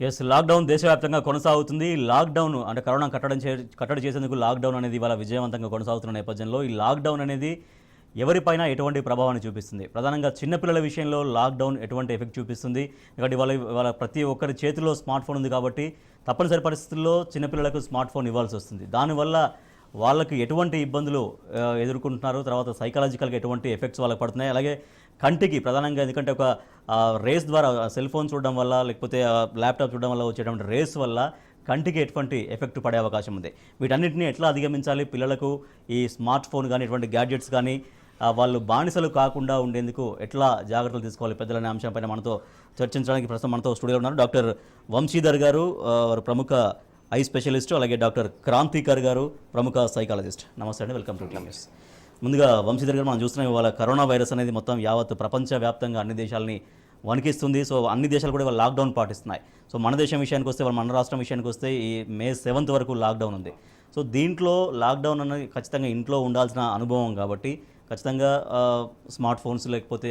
Lockdown దేశవ్యాప్తంగా కొనసాగుతుంది. Lockdown అంటే కరోనా కట్టడి చేసేందుకు లాక్డౌన్ అనేది ఇవాళ విజయవంతంగా కొనసాగుతున్న నేపథ్యంలో ఈ లాక్డౌన్ అనేది ఎవరిపైన ఎటువంటి ప్రభావాన్ని చూపిస్తుంది? ప్రధానంగా చిన్నపిల్లల విషయంలో లాక్డౌన్ ఎటువంటి ఎఫెక్ట్ చూపిస్తుంది? ఎందుకంటే ఇవాళ ప్రతి ఒక్కరి చేతిలో స్మార్ట్ ఫోన్ ఉంది కాబట్టి తప్పనిసరి పరిస్థితుల్లో చిన్నపిల్లలకు స్మార్ట్ ఫోన్ ఇవ్వాల్సి వస్తుంది. దానివల్ల వాళ్ళకి ఎటువంటి ఇబ్బందులు ఎదుర్కొంటున్నారు, తర్వాత సైకలాజికల్గా ఎటువంటి ఎఫెక్ట్స్ వాళ్ళకి పడుతున్నాయి, అలాగే కంటికి ప్రధానంగా ఎందుకంటే ఒక రేస్ ద్వారా సెల్ ఫోన్ చూడడం వల్ల లేకపోతే ల్యాప్టాప్ చూడడం వల్ల వచ్చేటువంటి రేస్ వల్ల కంటికి ఎటువంటి ఎఫెక్ట్ పడే అవకాశం ఉంది. వీటన్నిటిని ఎట్లా అధిగమించాలి? పిల్లలకు ఈ స్మార్ట్ ఫోన్ కానీ ఎటువంటి గ్యాడ్జెట్స్ కానీ వాళ్ళు బానిసలు కాకుండా ఉండేందుకు ఎట్లా జాగ్రత్తలు తీసుకోవాలి పెద్దలనే అంశంపైన మనతో చర్చించడానికి ప్రస్తుతం మనతో స్టూడియోలో ఉన్నారు డాక్టర్ వంశీధర్ గారు, వారు ప్రముఖ ఐ స్పెషలిస్ట్, అలాగే డాక్టర్ క్రాంతికర్ గారు, ప్రముఖ సైకాలజిస్ట్. నమస్తే అండి, వెల్కమ్ టు టీఎంఎస్. ముందుగా వంశీధర్ గారు, మనం చూస్తున్నాం ఇవాళ కరోనా వైరస్ అనేది మొత్తం యావత్ ప్రపంచవ్యాప్తంగా అన్ని దేశాలని వణికిస్తుంది. సో అన్ని దేశాలు కూడా ఇవాళ లాక్డౌన్ పాటిస్తున్నాయి. సో మన దేశం విషయానికి వస్తే, మన రాష్ట్రం విషయానికి వస్తే ఈ మే 7th వరకు లాక్డౌన్ ఉంది. సో దీంట్లో లాక్డౌన్ అనేది ఖచ్చితంగా ఇంట్లో ఉండాల్సిన అనుభవం కాబట్టి ఖచ్చితంగా స్మార్ట్ ఫోన్స్ లేకపోతే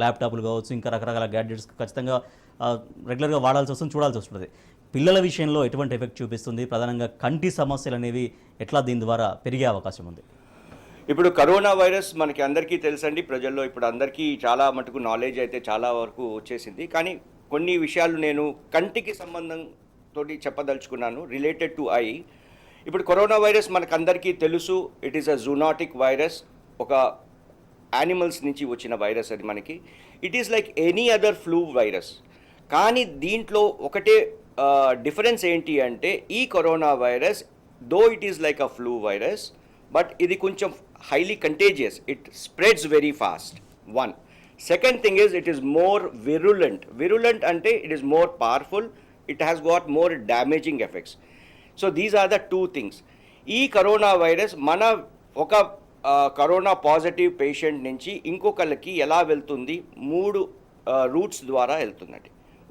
ల్యాప్టాప్లు కావచ్చు, ఇంకా రకరకాల గ్యాడ్జెట్స్ ఖచ్చితంగా రెగ్యులర్గా వాడాల్సి వస్తుంది, చూడాల్సి వస్తుంది. పిల్లల విషయంలో ఎటువంటి ఎఫెక్ట్ చూపిస్తుంది? ప్రధానంగా కంటి సమస్యలు అనేవి ఎట్లా దీని ద్వారా పెరిగే అవకాశం ఉంది? ఇప్పుడు కరోనా వైరస్ మనకి అందరికీ తెలుసండి, ప్రజల్లో ఇప్పుడు అందరికీ చాలా మటుకు నాలెడ్జ్ అయితే చాలా వరకు వచ్చేసింది. కానీ కొన్ని విషయాలు నేను కంటికి సంబంధంతో చెప్పదలుచుకున్నాను, రిలేటెడ్ టు ఐ. ఇప్పుడు కరోనా వైరస్ మనకు అందరికీ తెలుసు, it is a zoonotic virus, ఒక యానిమల్స్ నుంచి వచ్చిన వైరస్ అది మనకి. It is like any other flu virus. కానీ దీంట్లో ఒకటే డిఫరెన్స్ ఏంటి అంటే, ఈ corona virus though it is like a flu virus, but ఇది కొంచెం highly contagious. It spreads very fast. One. Second thing is, it is more virulent. Virulent ante it is more powerful. It has got more damaging effects. So these are the two things. ఈ corona virus మన ఒక corona positive patient నుంచి ఇంకొకళ్ళకి ఎలా వెళ్తుంది? 3 roots ద్వారా వెళ్తుందండి.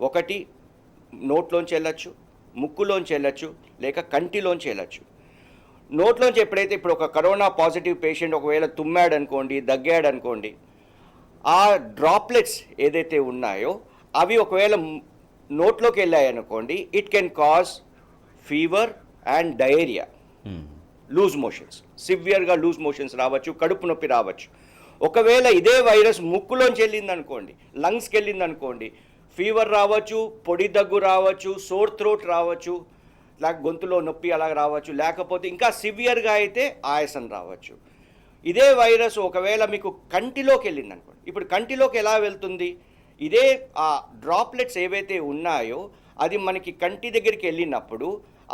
ఒకటి నోట్లోంచి వెళ్ళచ్చు, ముక్కులోంచి వెళ్ళచ్చు, లేక కంటిలోంచి వెళ్ళచ్చు. నోట్లోంచి ఎప్పుడైతే ఇప్పుడు ఒక కరోనా పాజిటివ్ పేషెంట్ ఒకవేళ తుమ్మాడు అనుకోండి, దగ్గాడు అనుకోండి, ఆ డ్రాప్లెట్స్ ఏదైతే ఉన్నాయో అవి ఒకవేళ నోట్లోకి వెళ్ళాయి అనుకోండి, it can cause fever and diarrhoea, loose motions, సివియర్గా లూజ్ మోషన్స్ రావచ్చు, కడుపు నొప్పి రావచ్చు. ఒకవేళ ఇదే వైరస్ ముక్కులోంచి వెళ్ళింది అనుకోండి, లంగ్స్కి వెళ్ళింది అనుకోండి, ఫీవర్ రావచ్చు, పొడి దగ్గు రావచ్చు, సోర్ థ్రోట్ రావచ్చు, లేక గొంతులో నొప్పి అలా రావచ్చు, లేకపోతే ఇంకా సివియర్గా అయితే ఆయాసం రావచ్చు. ఇదే వైరస్ ఒకవేళ మీకు కంటిలోకి వెళ్ళింది అనుకోండి, ఇప్పుడు కంటిలోకి ఎలా వెళ్తుంది? ఇదే ఆ డ్రాప్లెట్స్ ఏవైతే ఉన్నాయో అది మనకి కంటి దగ్గరికి వెళ్ళినప్పుడు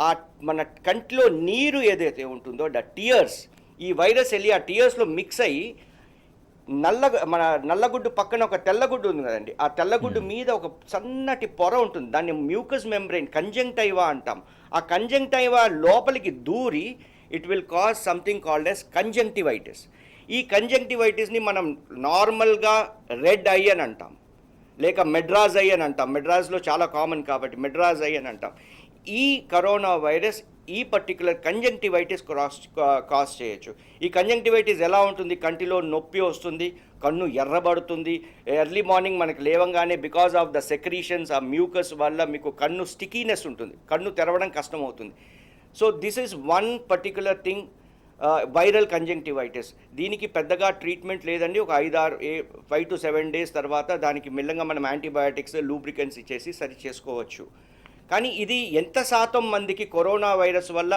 ఆ మన కంటిలో నీరు ఏదైతే ఉంటుందో, ద టియర్స్, ఈ వైరస్ వెళ్ళి ఆ టియర్స్లో మిక్స్ అయ్యి మన నల్లగుడ్డు పక్కన ఒక తెల్లగుడ్డు ఉంది కదండి, ఆ తెల్లగుడ్డు మీద ఒక సన్నటి పొర ఉంటుంది, దాన్ని మ్యూకస్ మెంబ్రెయిన్, కంజంక్టైవా అంటాం. ఆ కంజంక్టైవా లోపలికి దూరి it will cause something called as conjunctivitis. ఈ కంజంక్టివైటిస్ని మనం నార్మల్గా రెడ్ ఐ అని అంటాం, లేక మెడ్రాస్ ఐ అని అంటాం. మెడ్రాస్లో చాలా కామన్ కాబట్టి మెడ్రాస్ ఐ అని అంటాం. ఈ కరోనా వైరస్ ఈ పర్టికులర్ కంజంక్టివైటిస్ కాజ్ చేయొచ్చు. ఈ కంజంక్టివైటిస్ ఎలా ఉంటుంది? కంటిలో నొప్పి వస్తుంది, కన్ను ఎర్రబడుతుంది, ఎర్లీ మార్నింగ్ మనకు లేవంగానే బికాజ్ ఆఫ్ ద సెక్రీషన్స్, ఆ మ్యూకస్ వల్ల మీకు కన్ను స్టికీనెస్ ఉంటుంది, కన్ను తెరవడం కష్టం అవుతుంది. So this is one particular thing, viral conjunctivitis. దీనికి పెద్దగా ట్రీట్మెంట్ లేదండి, ఒక 5 to 7 days తర్వాత దానికి మెల్లగా మనం యాంటీబయాటిక్స్, లూబ్రికెంట్స్ ఇచ్చేసి సరి చేసుకోవచ్చు. కానీ ఇది ఎంత శాతం మందికి కరోనా వైరస్ వల్ల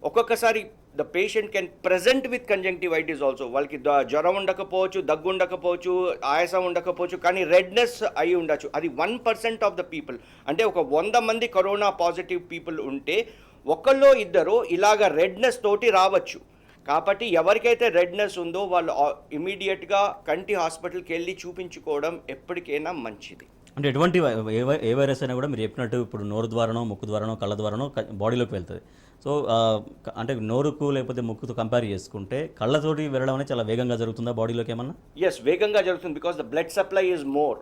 ఒక్కొక్కసారి the patient can present with conjunctivitis also. వాళ్ళకి జ్వరం ఉండకపోవచ్చు, దగ్గు ఉండకపోవచ్చు, ఆయాసం ఉండకపోవచ్చు, కానీ రెడ్నెస్ అయి ఉండొచ్చు. అది 1% ఆఫ్ ద పీపుల్. అంటే ఒక 100 మంది కరోనా పాజిటివ్ పీపుల్ ఉంటే ఒకళ్ళో ఇద్దరు ఇలాగ రెడ్నెస్ తోటి రావచ్చు. కాబట్టి ఎవరికైతే రెడ్నెస్ ఉందో వాళ్ళు ఇమీడియట్గా కంటి హాస్పిటల్కి వెళ్ళి చూపించుకోవడం ఎప్పటికైనా మంచిది. అంటే ఎటువంటి ఏ వైరస్ అయినా కూడా మీరు చెప్పినట్టు ఇప్పుడు నోరు ద్వారానో, ముక్కు ద్వారానో, కళ్ళ ద్వారానో బాడీలోకి వెళ్తుంది. సో అంటే నోరుకు లేకపోతే ముక్కుతో కంపేర్ చేసుకుంటే కళ్ళతోటి వెళ్ళడం అనేది చాలా వేగంగా జరుగుతుందా బాడీలోకి ఏమన్నా? ఎస్, వేగంగా జరుగుతుంది, because the blood supply is more.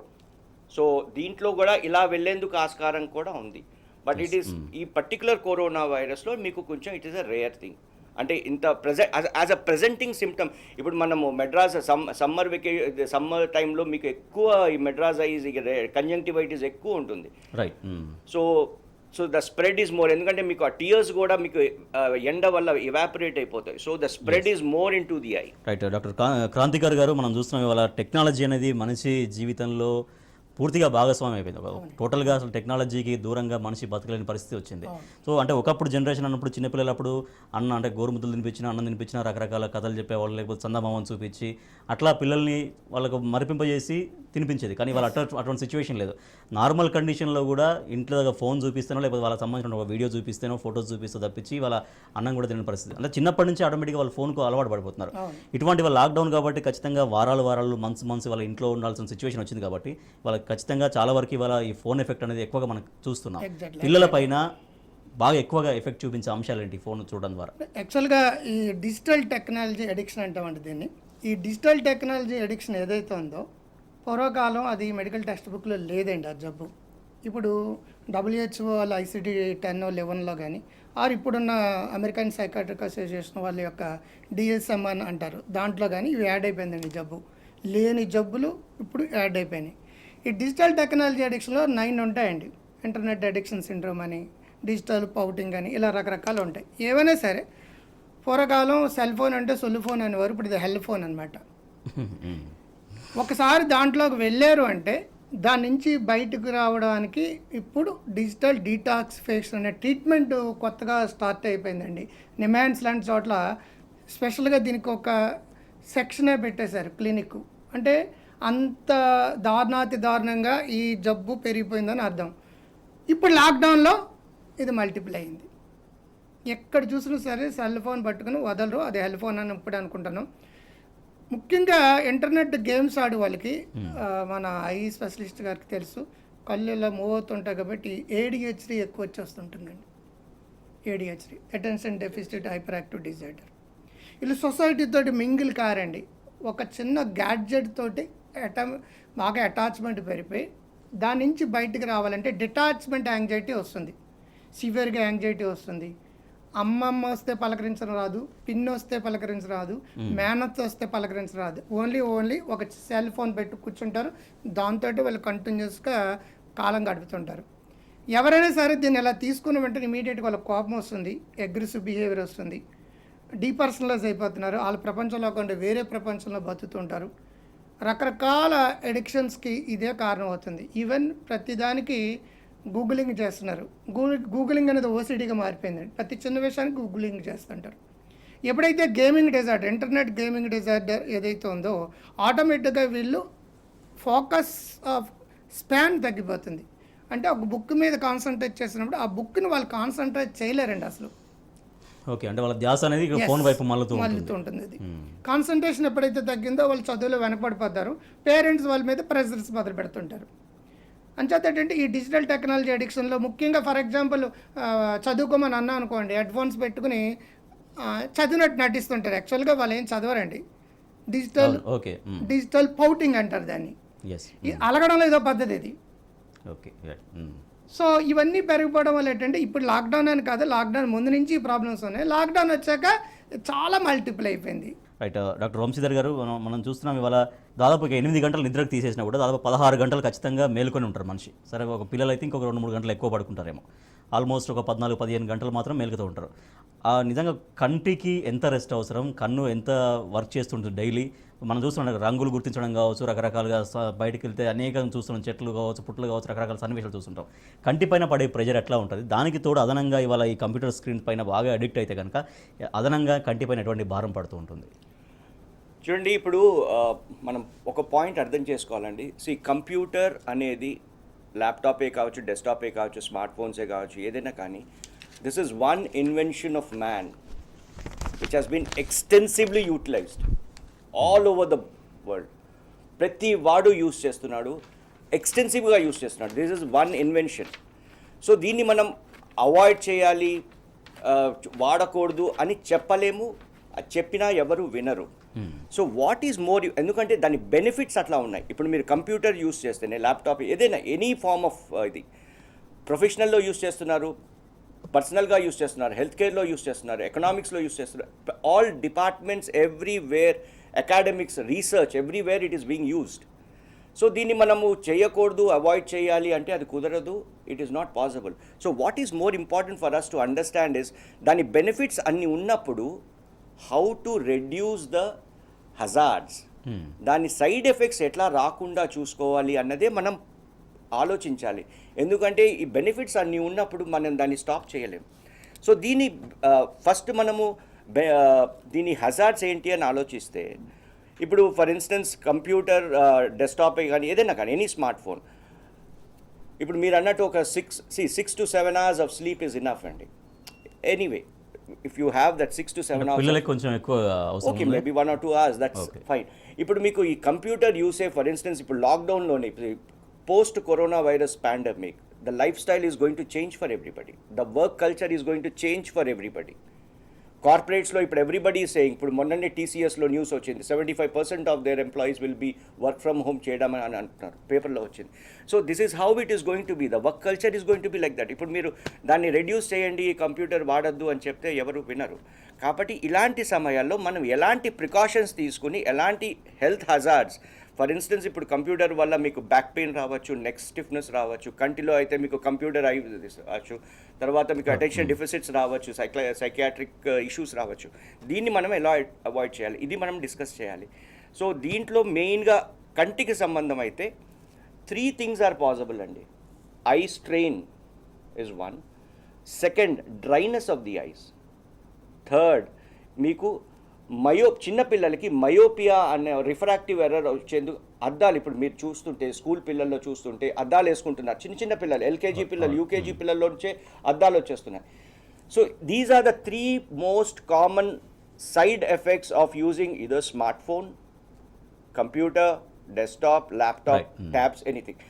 So దీంట్లో కూడా ఇలా వెళ్ళేందుకు ఆస్కారం కూడా ఉంది. బట్ ఇట్ ఈస్ ఈ పర్టికులర్ కరోనా వైరస్లో మీకు కొంచెం it is a rare thing. అంటే ఇంత యాజ్ అ ప్రెజెంటింగ్ సిమ్టమ్. ఇప్పుడు మనము మెడ్రాస్ సమ్మర్ టైంలో మీకు ఎక్కువ ఈ మెడ్రాసైజ్ కంజంక్టివైటిస్ ఎక్కువ ఉంటుంది. Right. So the spread is more, ఎందుకంటే మీకు ఆ టీయర్స్ కూడా మీకు ఎండ వల్ల ఇవాపరేట్ అయిపోతాయి. So the spread is more in to the I. Right. Doctor Krantikar గారు, మనం చూస్తున్నాం ఇవాళ టెక్నాలజీ అనేది మనిషి జీవితంలో పూర్తిగా భాగస్వామ్యం అయిపోయింది. టోటల్గా అసలు టెక్నాలజీకి దూరంగా మనిషి బతకలేని పరిస్థితి వచ్చింది. సో అంటే ఒకప్పుడు జనరేషన్ అన్నప్పుడు చిన్నపిల్లలప్పుడు అంటే గోరుముద్దలు తినిపించినా, అన్నం తినిపించినా, రకరకాల కథలు చెప్పేవాళ్ళు, లేకపోతే చందమామని చూపించి అట్లా పిల్లల్ని వాళ్ళకు మరిపింపజేసి తినిపించేది. కానీ వాళ్ళ అటువంటి సిచ్యువేషన్ లేదు. నార్మల్ కండిషన్లో కూడా ఇంట్లో ఫోన్ చూపిస్తేనో, లేకపోతే వాళ్ళకి సంబంధించిన ఒక వీడియో చూపిస్తేనో, ఫోటోస్ చూపిస్తూ తప్పించి వాళ్ళ అన్నం కూడా తినే పరిస్థితి. అంటే చిన్నప్పటి నుంచి ఆటోమేటిక్గా వాళ్ళ ఫోన్కు అలవాటు పడిపోతున్నారు. ఇటువంటి వాళ్ళ లాక్డౌన్ కాబట్టి ఖచ్చితంగా వారాలు మంత్స్ వాళ్ళ ఇంట్లో ఉండాల్సిన సిచ్యువేషన్ వచ్చింది కాబట్టి వాళ్ళకి ఖచ్చితంగా చాలా వరకు ఇవాళ ఈ ఫోన్ ఎఫెక్ట్ అనేది ఎక్కువగా మనం చూస్తున్నాం. పిల్లల పైన బాగా ఎక్కువగా ఎఫెక్ట్ చూపించే అంశాలు ఏంటి ఫోన్ చూడడం ద్వారా? యాక్చువల్గా ఈ డిజిటల్ టెక్నాలజీ అడిక్షన్ అంటామండి దీన్ని. ఈ డిజిటల్ టెక్నాలజీ అడిక్షన్ ఏదైతే ఉందో పూర్వకాలం అది మెడికల్ టెక్స్ట్ బుక్లో లేదండి ఆ జబ్బు. ఇప్పుడు WHO వాళ్ళ ICD-10 11లో కానీ ఇప్పుడున్న అమెరికన్ సైకాట్రిక్ అసోసియేషన్ వాళ్ళ యొక్క DSM అని అంటారు, దాంట్లో కానీ ఇవి యాడ్ అయిపోయిందండి. జబ్బు లేని జబ్బులు ఇప్పుడు యాడ్ అయిపోయినాయి. ఈ డిజిటల్ టెక్నాలజీ అడిక్షన్లో 9 ఉంటాయండి. ఇంటర్నెట్ అడిక్షన్ సిండ్రోమ్ అని, డిజిటల్ పౌటింగ్ అని, ఇలా రకరకాలు ఉంటాయి. ఏవైనా సరే పూర్వకాలం సెల్ ఫోన్ అంటే సొల్లు ఫోన్ అనేవారు, ఇప్పుడు ఇది హెల్ ఫోన్ అనమాట. ఒకసారి దాంట్లోకి వెళ్ళారు అంటే దాని నుంచి బయటకు రావడానికి ఇప్పుడు డిజిటల్ డీటాక్సిఫికేషన్ అనే ట్రీట్మెంట్ కొత్తగా స్టార్ట్ అయిపోయిందండి. నిమాన్స్ లాంటి చోట్ల స్పెషల్గా దీనికి ఒక సెక్షనే పెట్టేశారు, క్లినిక్. అంటే అంత దారుణంగా ఈ జబ్బు పెరిగిపోయిందని అర్థం. ఇప్పుడు లాక్డౌన్లో ఇది మల్టిపుల్ అయింది. ఎక్కడ చూసినా సరే సెల్ ఫోన్ పట్టుకుని వదలరు, అది హెల్ ఫోన్ అని ఇప్పుడు అనుకుంటాను. ముఖ్యంగా ఇంటర్నెట్ గేమ్స్ ఆడే వాళ్ళకి మన ఐ స్పెషలిస్ట్ గారికి తెలుసు, కళ్ళు ఇలా మూవ్ అవుతుంటాయి కాబట్టి ADHD ఎక్కువ వచ్చేస్తుంటుందండి. ADHD, attention deficit hyper active disorder. వీళ్ళు సొసైటీతో మింగిల్ కారండి. ఒక చిన్న గ్యాడ్జెట్ తోటి బాగా అటాచ్మెంట్ పెరిగిపోయి దాని నుంచి బయటికి రావాలంటే డిటాచ్మెంట్ యాంగ్జైటీ వస్తుంది, సివియర్గా యాంగ్జైటీ వస్తుంది. అమ్మమ్మ వస్తే పలకరించడం రాదు, పిన్ వస్తే పలకరించడం రాదు, మేనత్ వస్తే పలకరించడం రాదు. ఓన్లీ ఒక సెల్ ఫోన్ పెట్టి కూర్చుంటారు, దాంతో వాళ్ళు కంటిన్యూస్గా కాలం గడుపుతుంటారు. ఎవరైనా సరే దీన్ని ఇలా తీసుకున్న వెంటనే ఇమీడియట్గా వాళ్ళకి కోపం వస్తుంది, అగ్రెసివ్ బిహేవియర్ వస్తుంది, డీపర్సనలైజ్ అయిపోతున్నారు, వాళ్ళ ప్రపంచంలో కాకుండా వేరే ప్రపంచంలో బతుకుతుంటారు. రకరకాల ఎడిక్షన్స్కి ఇదే కారణం అవుతుంది. ఈవెన్ ప్రతిదానికి గూగులింగ్ చేస్తున్నారు. గూగులింగ్ అనేది ఓసిడీగా మారిపోయిందండి. ప్రతి చిన్న విషయానికి గూగులింగ్ చేస్తుంటారు. ఎప్పుడైతే gaming disorder, internet gaming disorder ఏదైతే ఉందో ఆటోమేటిక్గా వీళ్ళు ఫోకస్ ఆఫ్ స్పాన్ తగ్గిపోతుంది. అంటే ఒక బుక్ మీద కాన్సన్ట్రేట్ చేసినప్పుడు ఆ బుక్ని వాళ్ళు కాన్సన్ట్రేట్ చేయలేరండి అసలు. ఓకే, అంటే వాళ్ళ ధ్యాస అనేది ఫోన్ వైపు మళ్ళీ ఉంటుంది. అది కాన్సన్ట్రేషన్ ఎప్పుడైతే తగ్గిందో వాళ్ళు చదువులో వెనకబడిపోతారు, పేరెంట్స్ వాళ్ళ మీద ప్రెషర్స్ మొదలు పెడుతుంటారు. అంచేత ఏంటంటే ఈ డిజిటల్ టెక్నాలజీ అడిక్షన్లో ముఖ్యంగా ఫర్ ఎగ్జాంపుల్ చదువుకోమని అన్నా అనుకోండి, హెడ్ఫోన్స్ పెట్టుకుని చదివినట్టు నటిస్తుంటారు. యాక్చువల్గా వాళ్ళు ఏం చదవరండి. డిజిటల్ పౌటింగ్ అంటారు దాన్ని. అలగడంలో ఏదో పద్ధతి ఇది. సో ఇవన్నీ పెరిగిపోవడం వల్ల ఏంటంటే ఇప్పుడు లాక్డౌన్ అని కాదు, లాక్డౌన్ ముందు నుంచి ప్రాబ్లమ్స్ ఉన్నాయి, లాక్డౌన్ వచ్చాక చాలా మల్టిపుల్ అయిపోయింది. రైట్. డాక్టర్ వంశీధర్ గారు, మనం చూస్తున్నాం ఇవాళ దాదాపు 8 గంటలు నిద్రకు తీసేసినా కూడా దాదాపు 16 గంటలు ఖచ్చితంగా మేల్కొని ఉంటారు మనిషి. సరే, ఒక పిల్లలు అయితే ఇంకొక 2-3 గంటలు ఎక్కువ పడుకుంటారేమో. ఆల్మోస్ట్ ఒక 14-15 గంటలు మాత్రం మేలుకుతూ ఉంటారు. నిజంగా కంటికి ఎంత రెస్ట్ అవసరం, కన్ను ఎంత వర్క్ చేస్తుంటుంది డైలీ. మనం చూస్తున్నాం రంగులు గుర్తించడం కావచ్చు, రకరకాలుగా బయటకు వెళ్తే అనేక చూస్తున్నాం, చెట్లు కావచ్చు, పుట్లు కావచ్చు, రకరకాల సన్నివేశాలు చూస్తుంటాం. కంటి పైన పడే ప్రెజర్ ఎట్లా ఉంటుంది, దానికి తోడు అదనంగా ఇవాళ ఈ కంప్యూటర్ స్క్రీన్ పైన బాగా అడిక్ట్ అయితే కనుక అదనంగా కంటి పైన ఎటువంటి భారం పడుతూ ఉంటుంది? చూడండి, ఇప్పుడు మనం ఒక పాయింట్ అర్థం చేసుకోవాలండి. కంప్యూటర్ అనేది ల్యాప్టాపే కావచ్చు, డెస్క్టాపే కావచ్చు, స్మార్ట్ ఫోన్సే కావచ్చు, ఏదైనా కానీ this is one invention of man which has been extensively utilised all over the world. ప్రతి వాడు యూస్ చేస్తున్నాడు, ఎక్స్టెన్సివ్గా యూస్ చేస్తున్నాడు. This is one invention. So దీన్ని మనం అవాయిడ్ చేయాలి, వాడకూడదు అని చెప్పలేము, చెప్పినా ఎవరు వినరు. సో వాట్ ఈజ్ మోర్, ఎందుకంటే దాని బెనిఫిట్స్ అట్లా ఉన్నాయి. ఇప్పుడు మీరు కంప్యూటర్ యూస్ చేస్తేనే, ల్యాప్టాప్ ఏదైనా ఎనీ ఫార్మ్ ఆఫ్ ఇది ప్రొఫెషనల్లో యూస్ చేస్తున్నారు, పర్సనల్గా యూస్ చేస్తున్నారు, హెల్త్ కేర్లో యూస్ చేస్తున్నారు, ఎకనామిక్స్లో యూస్ చేస్తున్నారు. All departments, everywhere, academics, research, everywhere it is being used. So దీన్ని మనము చేయకూడదు, అవాయిడ్ చేయాలి అంటే అది కుదరదు. It is not possible. So what is more important for us to understand is దాని బెనిఫిట్స్ అన్నీ ఉన్నప్పుడు how to reduce the hazards, దాని సైడ్ ఎఫెక్ట్స్ ఎట్లా రాకుండా చూసుకోవాలి అన్నదే మనం ఆలోచించాలి. ఎందుకంటే ఈ బెనిఫిట్స్ అన్నీ ఉన్నప్పుడు మనం దాన్ని స్టాప్ చేయలేం. సో దీని ఫస్ట్ మనము దీని హజార్డ్స్ ఏంటి అని ఆలోచిస్తే, ఇప్పుడు ఫర్ ఇన్స్టెన్స్ కంప్యూటర్, డెస్క్టాప్ కానీ ఏదైనా కానీ ఎనీ స్మార్ట్ ఫోన్, ఇప్పుడు మీరు అన్నట్టు ఒక 6 to 7 hours of sleep is enough అండి. Anyway if you have that 6 to 7 hours, పిల్లలకి కొంచెం ఎక్కువ అవసరం okay, maybe 1 or 2 hours, that's fine. ఇప్పుడు మీకు ఈ కంప్యూటర్ యూసే ఫర్ ఇన్స్టెన్స్ ఇప్పుడు లాక్డౌన్లోనే post corona virus pandemic the lifestyle is going to change for everybody, the work culture is going to change for everybody. కార్పొరేట్స్లో ఇప్పుడు everybody is saying, ఇప్పుడు మొన్ననే TCSలో news వచ్చింది 75% of their employees will be work from home చేయడం అని అంటున్నారు, పేపర్లో వచ్చింది. So this is how it is going to be, the work culture is going to be like that. ఇప్పుడు మీరు దాన్ని రెడ్యూస్ చేయండి, కంప్యూటర్ వాడద్దు అని చెప్తే ఎవరు వినరు. కాబట్టి ఇలాంటి సమయాల్లో మనం ఎలాంటి ప్రికాషన్స్ తీసుకుని, ఎలాంటి హెల్త్ హజార్డ్స్, ఫర్ ఇన్స్టెన్స్ ఇప్పుడు కంప్యూటర్ వల్ల మీకు బ్యాక్ పెయిన్ రావచ్చు, నెక్ స్టిఫ్నెస్ రావచ్చు, కంటిలో అయితే మీకు కంప్యూటర్ అయి రావచ్చు, తర్వాత మీకు అటెన్షన్ డెఫిసిట్స్ రావచ్చు, సైకియాట్రిక్ ఇష్యూస్ రావచ్చు. దీన్ని మనం ఎలా అవాయిడ్ చేయాలి, ఇది మనం డిస్కస్ చేయాలి. సో దీంట్లో మెయిన్గా కంటికి సంబంధం అయితే 3 things ఆర్ పాసిబుల్ అండి. Eye strain is 1, second dryness of the ice, third మీకు చిన్నపిల్లలకి మయోపియా అనే రిఫ్రాక్టివ్ ఎర్రర్ వచ్చేందుకు అద్దాలు, ఇప్పుడు మీరు చూస్తుంటే స్కూల్ పిల్లల్లో చూస్తుంటే అద్దాలు వేసుకుంటున్నారు, చిన్న పిల్లలు, LKG పిల్లలు, UKG పిల్లల్లో నుంచే అద్దాలు వచ్చేస్తున్నాయి. So these are the 3 most common side effects of using either smart phone, computer, desktop, laptop, tabs, anything.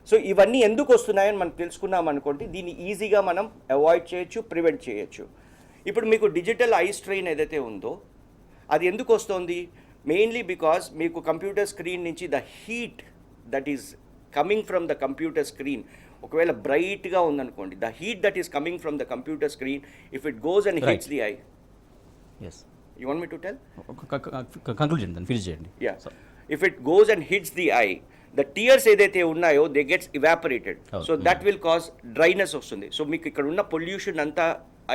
So ఇవన్నీ ఎందుకు వస్తున్నాయని మనం తెలుసుకున్నాం అనుకోండి, దీన్ని ఈజీగా మనం అవాయిడ్ చేయొచ్చు, ప్రివెంట్ చేయొచ్చు. ఇప్పుడు మీకు డిజిటల్ ఐ స్ట్రెయిన్ ఏదైతే ఉందో అది ఎందుకు వస్తుంది, మెయిన్లీ బికాస్ మీకు కంప్యూటర్ స్క్రీన్ నుంచి the heat that is coming from the computer screen ఒకవేళ బ్రైట్గా ఉందనుకోండి, the heat that is coming from the computer screen if it goes and hits the eye, yes, you want me to tell, conclusion దాన్ని finish చేయండి. Yeah, if it goes and hits the eye, the tears ఏదైతే ఉన్నాయో they gets evaporated, so that will cause dryness వస్తుంది. So మీకు ఇక్కడ ఉన్న pollution అంతా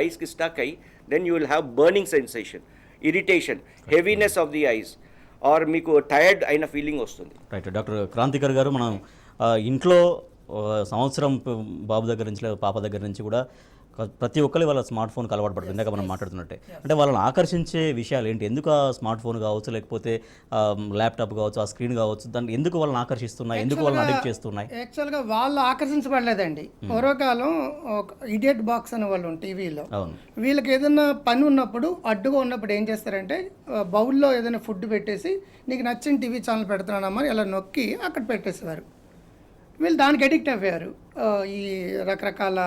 ఐస్కి స్టక్ అయ్యి then you will have burning sensation, irritation, heaviness of the eyes, or మీకు టైర్డ్ అయిన ఫీలింగ్ వస్తుంది. రైట్. డాక్టర్ క్రాంతికర్ గారు, మనం ఇంట్లో సంవత్సరం బాబు దగ్గర నుంచి లేదా పాప దగ్గర నుంచి కూడా ప్రతి ఒక్కరి వాళ్ళ స్మార్ట్ ఫోన్కి అలవాటు పడుతుంది. ఇందాక మనం మాట్లాడుతున్నట్టే, అంటే వాళ్ళని ఆకర్షించే విషయాలు ఏంటి, ఎందుకు ఆ స్మార్ట్ ఫోన్ కావచ్చు, లేకపోతే ల్యాప్టాప్ కావచ్చు, ఆ స్క్రీన్ కావచ్చు, దాన్ని ఎందుకు వాళ్ళని ఆకర్షిస్తున్నాయి, ఎందుకు వాళ్ళని అడిక్ట్ చేస్తున్నాయి? యాక్చువల్గా వాళ్ళు ఆకర్షించబడలేదండి. పూర్వకాలం ఒక ఇడియట్ బాక్స్ అనే వాళ్ళు టీవీలో, వీళ్ళకి ఏదైనా పని ఉన్నప్పుడు అడ్డుగా ఉన్నప్పుడు ఏం చేస్తారంటే బౌల్లో ఏదైనా ఫుడ్ పెట్టేసి నీకు నచ్చిన టీవీ ఛానల్ పెడుతున్నానమ్మా ఇలా నొక్కి అక్కడ పెట్టేసేవారు. వీళ్ళు దానికి అడిక్ట్ అయ్యారు, ఈ రకరకాల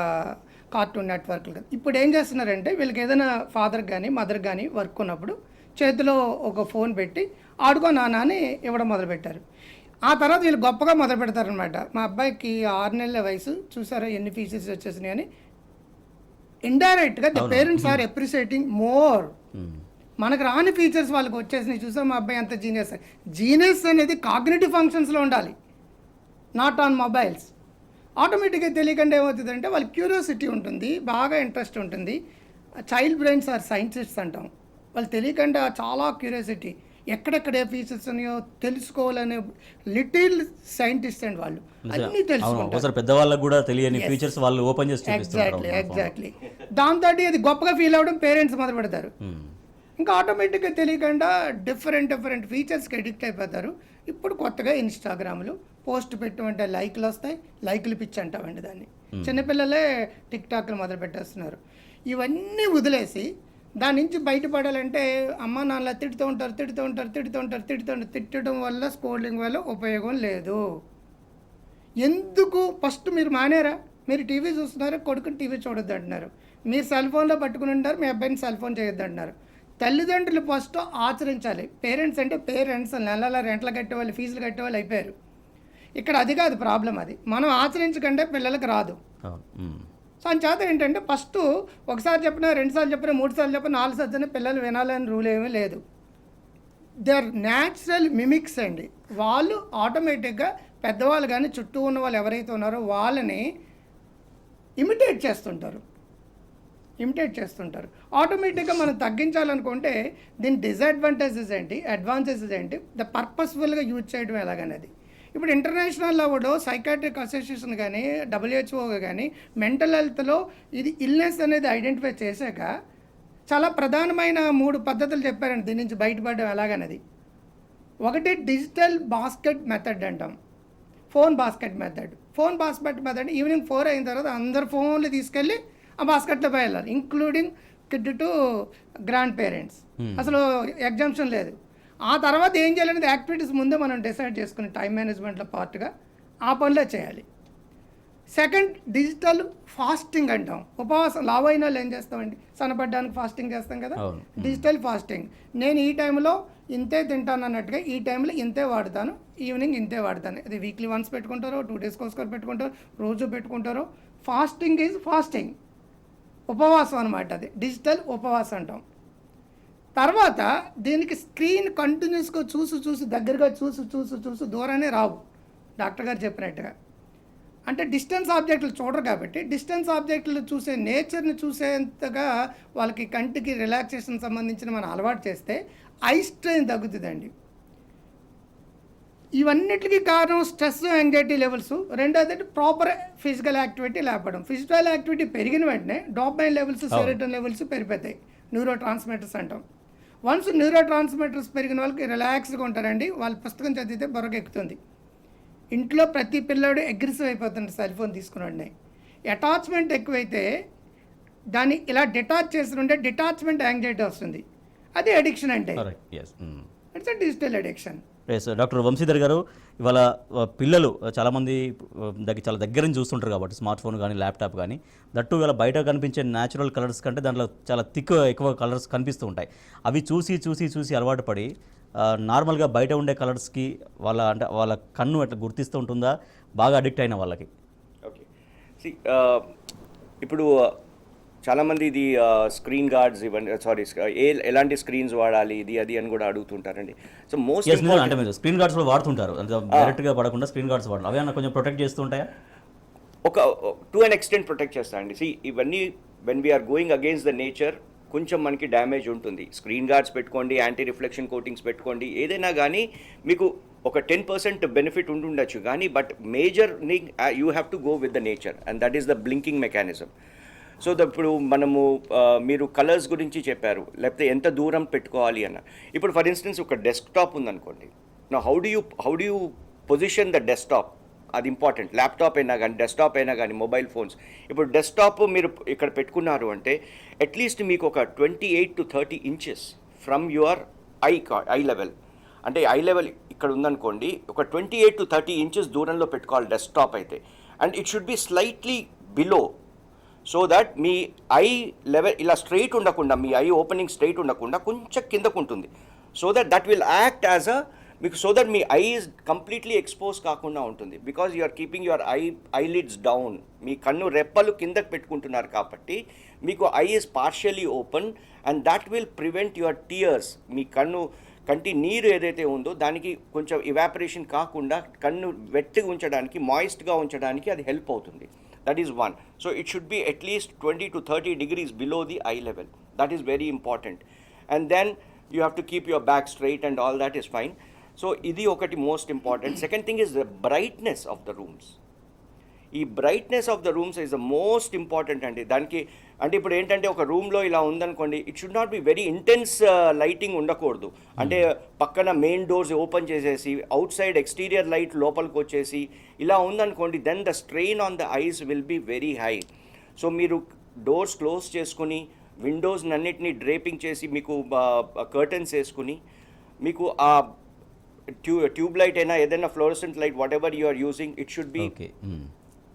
కార్టూన్ నెట్వర్క్లు. ఇప్పుడు ఏం చేస్తున్నారంటే వీళ్ళకి ఏదైనా ఫాదర్కి కానీ మదర్కి కానీ వర్క్ ఉన్నప్పుడు చేతిలో ఒక ఫోన్ పెట్టి ఆడుకో నాన్న అని ఇవ్వడం మొదలుపెట్టారు. ఆ తర్వాత వీళ్ళు గొప్పగా మొదలు పెడతారనమాట. మా అబ్బాయికి 6 నెలల వయసు, చూసారా ఎన్ని ఫీచర్స్ వచ్చేసినాయి అని. ఇండైరెక్ట్గా the parents are appreciating more. మనకు రాని ఫీచర్స్ వాళ్ళకి వచ్చేసినాయి, చూసారు మా అబ్బాయి అంత జీనియస్. జీనియస్ అనేది కాగ్నిటివ్ ఫంక్షన్స్లో ఉండాలి, నాట్ ఆన్ మొబైల్స్. ఆటోమేటిక్గా తెలియకుండా ఏమవుతుందంటే వాళ్ళకి క్యూరియాసిటీ ఉంటుంది, బాగా ఇంట్రెస్ట్ ఉంటుంది. చైల్డ్ బ్రెయిన్స్ ఆర్ సైంటిస్ట్స్ అంటాం. వాళ్ళు తెలియకుండా చాలా క్యూరియాసిటీ, ఎక్కడెక్కడ ఏ ఫీచర్స్ ఉన్నాయో తెలుసుకోవాలనే లిటిల్ సైంటిస్ట్ అండ్ వాళ్ళు అన్నీ తెలుసుకుంటారు. పెద్దవాళ్ళకి కూడా తెలియని ఫీచర్స్ వాళ్ళు ఓపెన్ చేసి ఎగ్జాక్ట్లీ. దాంతో అది గొప్పగా ఫీల్ అవ్వడం పేరెంట్స్ మొదలు పెడతారు. ఇంకా ఆటోమేటిక్గా తెలియకుండా డిఫరెంట్ ఫీచర్స్కి అడిక్ట్ అయిపోతారు. ఇప్పుడు కొత్తగా ఇన్స్టాగ్రామ్లు పోస్ట్ పెట్టమంటే లైక్లు వస్తాయి, లైక్లు పిచ్చి అంటామండి దాన్ని. చిన్నపిల్లలే టిక్టాక్లు మొదలు పెట్టేస్తున్నారు. ఇవన్నీ వదిలేసి దాని నుంచి బయటపడాలంటే అమ్మ నాన్న తిట్టడం వల్ల స్కోలింగ్ వల్ల ఉపయోగం లేదు. ఎందుకు ఫస్ట్ మీరు మానేరా? మీరు టీవీ చూస్తున్నారు, కొడుకుని టీవీ చూడొద్దు అంటున్నారు. మీరు సెల్ ఫోన్లో పట్టుకుని ఉంటారు, మీ అబ్బాయిని సెల్ ఫోన్ చేయొద్దు అంటున్నారు. తల్లిదండ్రులు ఫస్ట్ ఆచరించాలి. పేరెంట్స్ అంటే పేరెంట్స్ నెలల రెంట్లు కట్టేవాళ్ళు, ఫీజులు కట్టేవాళ్ళు అయిపోయారు. ఇక్కడ అది కాదు ప్రాబ్లం, అది మనం ఆచరించకంటే పిల్లలకు రాదు. సో అంచేత ఏంటంటే ఫస్ట్ ఒకసారి చెప్పినా, రెండుసార్లు చెప్పినా, 3 సార్లు చెప్పినా, 4 సార్లు చెప్పినా పిల్లలు వినాలని రూల్ ఏమీ లేదు. దే ఆర్ న్యాచురల్ మిమిక్స్ అండి. వాళ్ళు ఆటోమేటిక్గా పెద్దవాళ్ళు కానీ చుట్టూ ఉన్న వాళ్ళు ఎవరైతే ఉన్నారో వాళ్ళని ఇమిటేట్ చేస్తుంటారు. ఆటోమేటిక్గా మనం తగ్గించాలనుకుంటే దీని డిసడ్వాంటేజెస్ ఏంటి, అడ్వాంటేజెస్ ఏంటి, పర్పస్ఫుల్గా యూజ్ చేయడం ఎలాగనేది. ఇప్పుడు ఇంటర్నేషనల్ లెవెల్లో సైకాట్రిక్ అసోసియేషన్ కానీ WHO కానీ మెంటల్ హెల్త్లో ఇది ఇల్నెస్ అనేది ఐడెంటిఫై చేశాక చాలా ప్రధానమైన 3 పద్ధతులు చెప్పారండి దీని నుంచి బయటపడడం ఎలాగనేది. ఒకటి డిజిటల్ బాస్కెట్ మెథడ్ అంటాం, ఫోన్ బాస్కెట్ మెథడ్. ఈవినింగ్ 4 అయిన తర్వాత అందరు ఫోన్లు తీసుకెళ్ళి ఆ బాస్కెట్లో వెళ్ళాలి, including kid to grand parents. అసలు ఎగ్జామ్షన్ లేదు. ఆ తర్వాత ఏం చేయాలనేది యాక్టివిటీస్ ముందే మనం డిసైడ్ చేసుకుని టైం మేనేజ్మెంట్లో పార్ట్గా ఆ పనిలో చేయాలి. సెకండ్, డిజిటల్ ఫాస్టింగ్ అంటాం. ఉపవాసం లావు అయిన వాళ్ళు ఏం చేస్తామండి, సన్నపడ్డానికి ఫాస్టింగ్ చేస్తాం కదా. డిజిటల్ ఫాస్టింగ్, నేను ఈ టైంలో ఇంతే తింటాను అన్నట్టుగా ఈ టైంలో ఇంతే వాడతాను, ఈవినింగ్ ఇంతే వాడతాను. అది వీక్లీ వన్స్ పెట్టుకుంటారో, 2 డేస్కి ఒకసారి పెట్టుకుంటారో, రోజు పెట్టుకుంటారో. ఫాస్టింగ్ ఈజ్ ఫాస్టింగ్, ఉపవాసం అనమాట. అది డిజిటల్ ఉపవాసం అంటాం. తర్వాత దీనికి స్క్రీన్ కంటిన్యూస్గా దగ్గరగా చూసి దూరానే రావు, డాక్టర్ గారు చెప్పినట్టుగా. అంటే డిస్టెన్స్ ఆబ్జెక్టులు చూడరు కాబట్టి డిస్టెన్స్ ఆబ్జెక్టులు చూసే నేచర్ని చూసేంతగా వాళ్ళకి కంటికి రిలాక్సేషన్ సంబంధించిన మనం అలవాటు చేస్తే ఐ స్ట్రెయిన్ తగ్గుతుందండి. ఇవన్నిటికీ కారణం స్ట్రెస్, యాంగ్జైటీ లెవెల్స్. రెండోది ప్రాపర్ ఫిజికల్ యాక్టివిటీ లేకపోవడం. ఫిజికల్ యాక్టివిటీ పెరిగిన వెంటనే డోపమైన్ లెవెల్స్, సెరోటోనిన్ లెవెల్స్ పెరిగిపోతాయి, న్యూరో ట్రాన్స్మిటర్స్ అంటాం. వన్స్ న్యూరో ట్రాన్స్మిటర్స్ పెరిగిన వాళ్ళకి రిలాక్స్గా ఉంటారండి. వాళ్ళ పుస్తకం చదివితే బుర్రకు ఎక్కుతుంది. ఇంట్లో ప్రతి పిల్లోడు అగ్రెసివ్ అయిపోతుంది సెల్ ఫోన్ తీసుకుని. అటాచ్మెంట్ ఎక్కువైతే దాన్ని ఇలా డిటాచ్ చేస్తుంటే డిటాచ్మెంట్ యాంగ్జైటీ వస్తుంది. అది అడిక్షన్ అంటే. It's a digital addiction. Yes doctor Vamshidhar గారు, ఇవాళ పిల్లలు చాలామంది చాలా దగ్గర నుంచి చూస్తుంటారు కాబట్టి స్మార్ట్ ఫోన్ కానీ ల్యాప్టాప్ కానీ, దట్టు ఇవాళ బయట కనిపించే న్యాచురల్ కలర్స్ కంటే దాంట్లో చాలా ఎక్కువ కలర్స్ కనిపిస్తూ ఉంటాయి. అవి చూసి అలవాటు పడి నార్మల్గా బయట ఉండే కలర్స్కి వాళ్ళ కన్ను అట్లా గుర్తిస్తూ ఉంటుందా బాగా అడిక్ట్ అయిన వాళ్ళకి? ఓకే, ఇప్పుడు చాలామంది ఇది స్క్రీన్ గార్డ్స్ ఎలాంటి స్క్రీన్స్ వాడాలి ఇది అది అని కూడా అడుగుతుంటారండి. సో మోస్ట్ అంటే మీరు స్క్రీన్ గార్డ్స్ కూడా వాడుతుంటారు, డైరెక్ట్గా పడకుండా స్క్రీన్ గార్డ్స్ వాడాలి. అవి కొంచెం ప్రొటెక్ట్ చేస్తుంటాయా? టు అన్ ఎక్స్టెంట్ ప్రొటెక్ట్ చేస్తాయండి. ఇవన్నీ when we are going against the nature కొంచెం మనకి డ్యామేజ్ ఉంటుంది. స్క్రీన్ గార్డ్స్ పెట్టుకోండి, యాంటీ రిఫ్లెక్షన్ కోటింగ్స్ పెట్టుకోండి, ఏదైనా కానీ మీకు ఒక 10% బెనిఫిట్ ఉంటుండొచ్చు. కానీ but major you have to go with the nature and that is the blinking mechanism. So ఇప్పుడు మనము మీరు కలర్స్ గురించి చెప్పారు, లేకపోతే ఎంత దూరం పెట్టుకోవాలి అన్న. ఇప్పుడు ఫర్ ఇన్స్టెన్స్ ఒక డెస్క్టాప్ ఉందనుకోండి, నా how do you position the desktop, అది ఇంపార్టెంట్. ల్యాప్టాప్ అయినా కానీ డెస్క్టాప్ అయినా కానీ మొబైల్ ఫోన్స్. ఇప్పుడు డెస్క్టాప్ మీరు ఇక్కడ పెట్టుకున్నారు అంటే అట్లీస్ట్ మీకు ఒక 28 to 30 inches from your I level. అంటే ఐ లెవెల్ ఇక్కడ ఉందనుకోండి, ఒక 28 to 30 inches దూరంలో పెట్టుకోవాలి డెస్క్టాప్ అయితే. And it should be slightly below, so that మీ ఐ లెవెల్ ఇలా స్ట్రైట్ ఉండకుండా, మీ ఐ ఓపెనింగ్ స్ట్రైట్ ఉండకుండా కొంచెం కిందకు ఉంటుంది. So that will act as a మీకు, సో దట్ మీ ఐ ఈజ్ కంప్లీట్లీ ఎక్స్పోజ్ కాకుండా ఉంటుంది. Because you are keeping your eyelids down, మీ కన్ను రెప్పలు కిందకు పెట్టుకుంటున్నారు కాబట్టి మీకు eye is partially open and that will prevent your tears. మీ కంటి నీరు ఏదైతే ఉందో దానికి కొంచెం ఇవాపరేషన్ కాకుండా కన్ను వెట్టిగా ఉంచడానికి, మాయిస్ట్గా ఉంచడానికి అది హెల్ప్ అవుతుంది. That is one. So it should be at least 20 to 30 degrees below the eye level. That is very important. And then you have to keep your back straight and all that is fine. So idi okati most important. Second thing is the brightness of the rooms. ఈ brightness of the rooms is the most important అండి. దానికి అంటే ఇప్పుడు ఏంటంటే ఒక రూమ్లో ఇలా ఉందనుకోండి, it should not be very intense lighting ఉండకూడదు. అంటే పక్కన మెయిన్ డోర్స్ ఓపెన్ చేసేసి అవుట్ సైడ్ ఎక్స్టీరియర్ లైట్ లోపలికి వచ్చేసి ఇలా ఉందనుకోండి, then the strain on the eyes will be very high. So మీరు డోర్స్ క్లోజ్ చేసుకుని విండోస్ అన్నిటినీ డ్రేపింగ్ చేసి మీకు కర్టన్స్ వేసుకుని మీకు ఆ ట్యూబ్ లైట్ అయినా ఏదైనా fluorescent light whatever you are using, it should be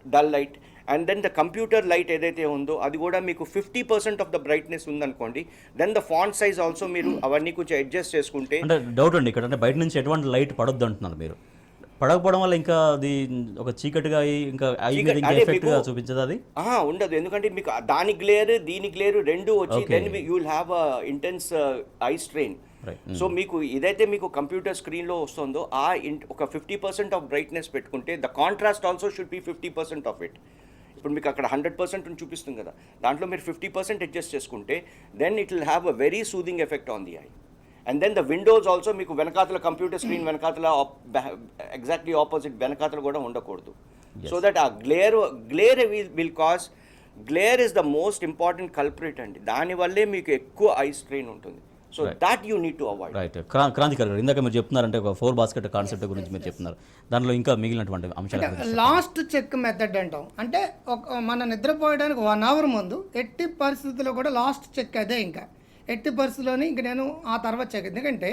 dull light. And then the computer light ఏదైతే ఉందో అది కూడా మీకు 50% ఆఫ్ ద బ్రైట్నెస్ ఉందనుకోండి, then the font size also మీరు అవన్నీ కొంచెం అడ్జస్ట్ చేసుకుంటే. అంటే డౌట్ అండి ఇక్కడ, అంటే బయట నుంచి ఎటువంటి లైట్ పడొద్దు అంటున్నారు మీరు? పడకపోవడం వల్ల ఇంకా అది ఒక చీకటిగా అయ్యి ఇంకా ఐ మీద ఇంకా అదే ఎఫెక్ట్గా మీకు- చూపించదు అది. ఉండదు, ఎందుకంటే మీకు దాని గ్లేర్ దీని గ్లేర్ రెండు వచ్చి Okay. Then you will have intense eye strain. Right. So మీకు ఏదైతే మీకు కంప్యూటర్ స్క్రీన్లో వస్తుందో ఒక 50% ఆఫ్ బ్రైట్నెస్ పెట్టుకుంటే the contrast also should be 50% of it. ఇప్పుడు మీకు అక్కడ 100% చూపిస్తుంది కదా, దాంట్లో మీరు 50% అడ్జస్ట్ చేసుకుంటే then it will have a very soothing effect on the eye. And then the windows also మీకు వెనకాతల కంప్యూటర్ స్క్రీన్ వెనకాతల ఎగ్జాక్ట్లీ ఆపోజిట్ వెనకాతల కూడా ఉండకూడదు. సో దట్ ఆ glare will cause glare is the most important culprit అండి. దానివల్లే మీకు ఎక్కువ ఐ స్ట్రెయిన్ ఉంటుంది. So that you need to avoid. Right. Krantikar గారు, ఇందాక మీరు చెప్తున్నారంటే ఒక 4 బాస్కెట్ కాన్సెప్ట్ గురించి మీరు చెప్తున్నారు, దాంట్లో ఇంకా మిగిలినటువంటి అంశాల గురించి. లాస్ట్ చెక్ మెథడ్ అంటాం. అంటే మన నిద్రపోయడానికి 1 అవర్ ముందు ఎట్టి పరిస్థితుల్లో కూడా లాస్ట్ చెక్ అదే. ఇంకా ఎట్టి పరిస్థితుల్లోని ఇంక నేను ఆ తర్వాత చెక్, ఎందుకంటే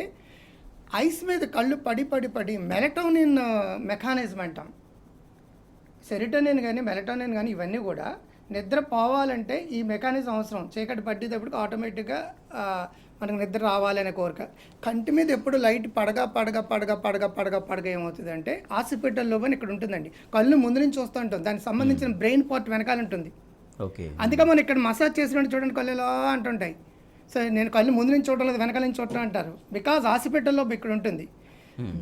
ఐస్ మీద కళ్ళు పడి పడి పడి మెలటోనిన్ మెకానిజం అంటాం. సెరిటోనిన్ కానీ మెలటోనిన్ కానీ ఇవన్నీ కూడా నిద్ర పోవాలంటే ఈ మెకానిజం అవసరం. చీకటి పట్టేటప్పటికి ఆటోమేటిక్గా మనకు నిద్ర రావాలనే కోరిక. కంటి మీద ఎప్పుడు లైట్ పడగా పడగా పడగా పడగా పడగా పడగా ఏమవుతుందంటే ఆసిపిటల్ లోబన్ ఇక్కడ ఉంటుందండి. కళ్ళు ముందు నుంచి వస్తూ ఉంటుంది, దానికి సంబంధించిన బ్రెయిన్ పార్ట్ వెనకాల ఉంటుంది. ఓకే. అందుకే మనం ఇక్కడ మసాజ్ చేసినట్టు చూడండి కళ్ళు ఎలా అంటుంటాయి. సో నేను కళ్ళు ముందు నుంచి చూడడం లేదు వెనకాల నుంచి చూడటం అంటారు, బికాజ్ హాస్పిటల్లో ఇక్కడ ఉంటుంది.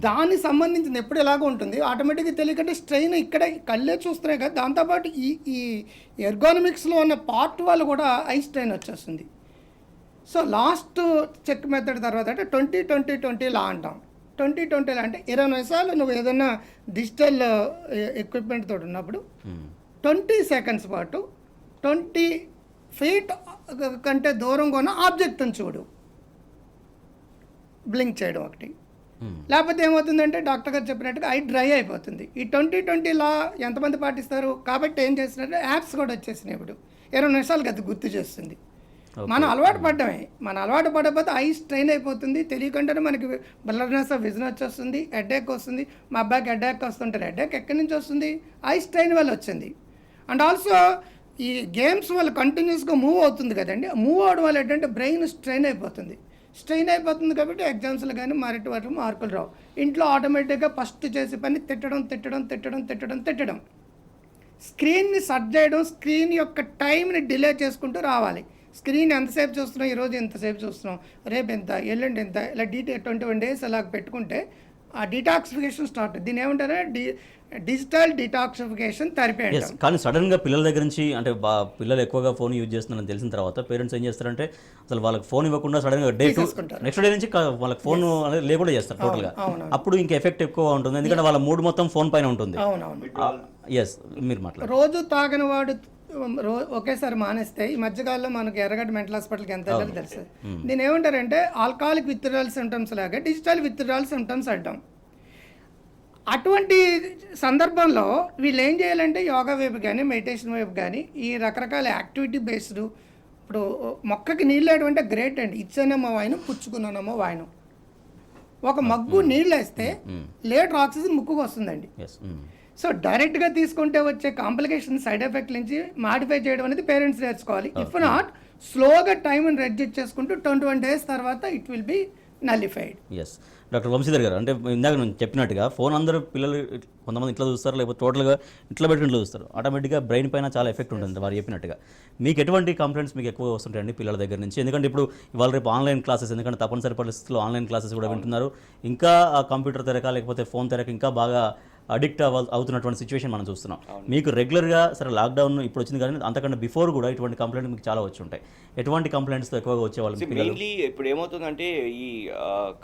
దానికి సంబంధించింది ఎప్పుడు ఎలాగో ఉంటుంది, ఆటోమేటిక్గా తెలియకంటే స్ట్రెయిన్ ఇక్కడే కళ్ళే చూస్తున్నాయి కదా, దాంతోపాటు ఈ ఎర్గోనమిక్స్లో ఉన్న పార్ట్ వాళ్ళు కూడా ఐ స్ట్రెయిన్ వచ్చేస్తుంది. సో లాస్ట్ చెక్ మెథడ్ తర్వాత అంటే 20-20-20 లా అంటాం. 20-20 లా అంటే 20 నిమిషాలు నువ్వు ఏదైనా డిజిటల్ ఎక్విప్మెంట్ తోటి ఉన్నప్పుడు 20 సెకండ్స్ పాటు 20 ఫీట్ కంటే దూరంగా ఉన్న ఆబ్జెక్ట్ని చూడు, బ్లింక్ చేయడం ఒకటి. లేకపోతే ఏమవుతుందంటే డాక్టర్ గారు చెప్పినట్టుగా ఐ డ్రై అయిపోతుంది. ఈ 20-20 లా ఎంతమంది పాటిస్తారు? కాబట్టి ఏం చేస్తున్నారు, యాప్స్ కూడా వచ్చేసినాయి ఇప్పుడు. 20 నిమిషాలకు అది గుర్తు చేస్తుంది. మనం అలవాటు పడ్డమే, మన అలవాటు పడకపోతే ఐ స్ట్రెయిన్ అయిపోతుంది. తెలియకుండానే మనకి బ్లర్నెస్ ఆఫ్ విజన్ వచ్చేస్తుంది, హెడేక్ వస్తుంది. మా అబ్బాయికి హెడేక్ వస్తుంటారు, హెడేక్ ఎక్కడి నుంచి వస్తుంది? ఐ స్ట్రెయిన్ వల్ల వచ్చింది. అండ్ ఆల్సో ఈ గేమ్స్ వల్ల కంటిన్యూస్గా మూవ్ అవుతుంది కదండి, మూవ్ అవడం వల్ల ఏంటంటే బ్రెయిన్ స్ట్రెయిన్ అయిపోతుంది. స్ట్రెయిన్ అయిపోతుంది కాబట్టి ఎగ్జామ్స్లో కానీ మరిటి వాటిలో మార్కులు రావు. ఇంట్లో ఆటోమేటిక్గా ఫస్ట్ చేసే పని తిట్టడం. స్క్రీన్ని సెట్ చేయడం, స్క్రీన్ యొక్క టైంని డిలే చేసుకుంటూ రావాలి. స్క్రీన్ ఎంతసేపు చూస్తున్నాం, ఈరోజు ఎంతసేపు చూస్తున్నాం, రేపు ఎంత, ఎల్లుండి ఎంత, ఇలా 21 days అలా పెట్టుకుంటే ఆ డిటాక్సిఫికేషన్ స్టార్ట్. దీని ఏమంటారా, డిజిటల్ డిటాక్సిఫికేషన్ థెరపీ అంటారు. కానీ సడన్గా పిల్లల దగ్గర నుంచి అంటే పిల్లలు ఎక్కువగా ఫోన్ యూజ్ చేస్తున్నారని తెలిసిన తర్వాత పేరెంట్స్ ఏం చేస్తారంటే అసలు వాళ్ళకి ఫోన్ ఇవ్వకుండా సడన్గా నెక్స్ట్ డే నుంచి వాళ్ళకి ఫోన్ అనేది లేకుండా చేస్తారు టోటల్గా. అప్పుడు ఇంకా ఎఫెక్ట్ ఎక్కువ ఉంటుంది, ఎందుకంటే వాళ్ళ మూడ్ మొత్తం ఫోన్ పైన ఉంటుంది. ఎస్, మీరు మాట్లాడారు. రోజు తాగని వాడు ఒకేసారి మానేస్తే ఈ మధ్యకాలంలో మనకి ఎర్రగడ్డ మెంటల్ హాస్పిటల్కి ఎంత వెళ్ళాలో తెలుసు. దీని ఏమంటారంటే ఆల్కహాలిక్ విత్డ్రాయల్ సిమ్టమ్స్ లాగా డిజిటల్ విత్డ్రాయల్ సిమ్టమ్స్ అంటాం. అటువంటి సందర్భంలో వీళ్ళు ఏం చేయాలంటే యోగా వైపు కానీ మెడిటేషన్ వైపు కానీ ఈ రకరకాల యాక్టివిటీ బేస్డ్, ఇప్పుడు మొక్కకి నీళ్ళు వేయడం అంటే గ్రేట్ అండి. ఇచ్చానేమో వాయినం, పుచ్చుకున్నానేమో వాయినం. ఒక మగ్గు నీళ్ళు వేస్తే లీటర్ ఆక్సిజన్ ముక్కుకు వస్తుందండి. సో డైరెక్ట్గా తీసుకుంటే వచ్చే కాంప్లికేషన్ సైడ్ ఎఫెక్ట్ నుంచి మాడిఫై చేయడం అనేది పేరెంట్స్ నేర్చుకోవాలి. ఇఫ్ నాట్ స్లోగా టైంని రెడ్యూస్ చేసుకుంటూ 21 days తర్వాత it will be nullified. Yes, doctor Vamshidhar గారు, అంటే ఇందాక నేను చెప్పినట్టుగా ఫోన్ అందరూ పిల్లలు కొంతమంది ఇట్లా చూస్తారు, లేకపోతే టోటల్గా ఇట్లా పెట్టుకుని చూస్తారు, ఆటోమేటిక్గా బ్రెయిన్ పైన చాలా ఎఫెక్ట్ ఉంటుంది వారు చెప్పినట్టుగా. మీకు ఎటువంటి కంప్లైంట్స్ మీకు ఎక్కువ వస్తుంటాయండి పిల్లల దగ్గర నుంచి? ఎందుకంటే ఇప్పుడు ఇవాళ రేపు ఆన్లైన్ క్లాసెస్, ఎందుకంటే తప్పనిసరి పరిస్థితుల్లో ఆన్లైన్ క్లాసెస్ కూడా వింటున్నారు, ఇంకా ఆ కంప్యూటర్ తెరక లేకపోతే ఫోన్ తెరక ఇంకా బాగా అడిక్ట్ అవుతున్నటువంటి సిచ్యువేషన్ మనం చూస్తున్నాం. మీకు రెగ్యులర్గా సరే లాక్డౌన్ ఇప్పుడు వచ్చింది కానీ అంతకన్నా బిఫోర్ కూడా ఇటువంటి కంప్లైంట్ మీకు చాలా వచ్చి ఉంటాయి. ఎటువంటి కంప్లైంట్స్తో ఎక్కువగా వచ్చేవాళ్ళు? మెయిన్లీ ఇప్పుడు ఏమవుతుందంటే ఈ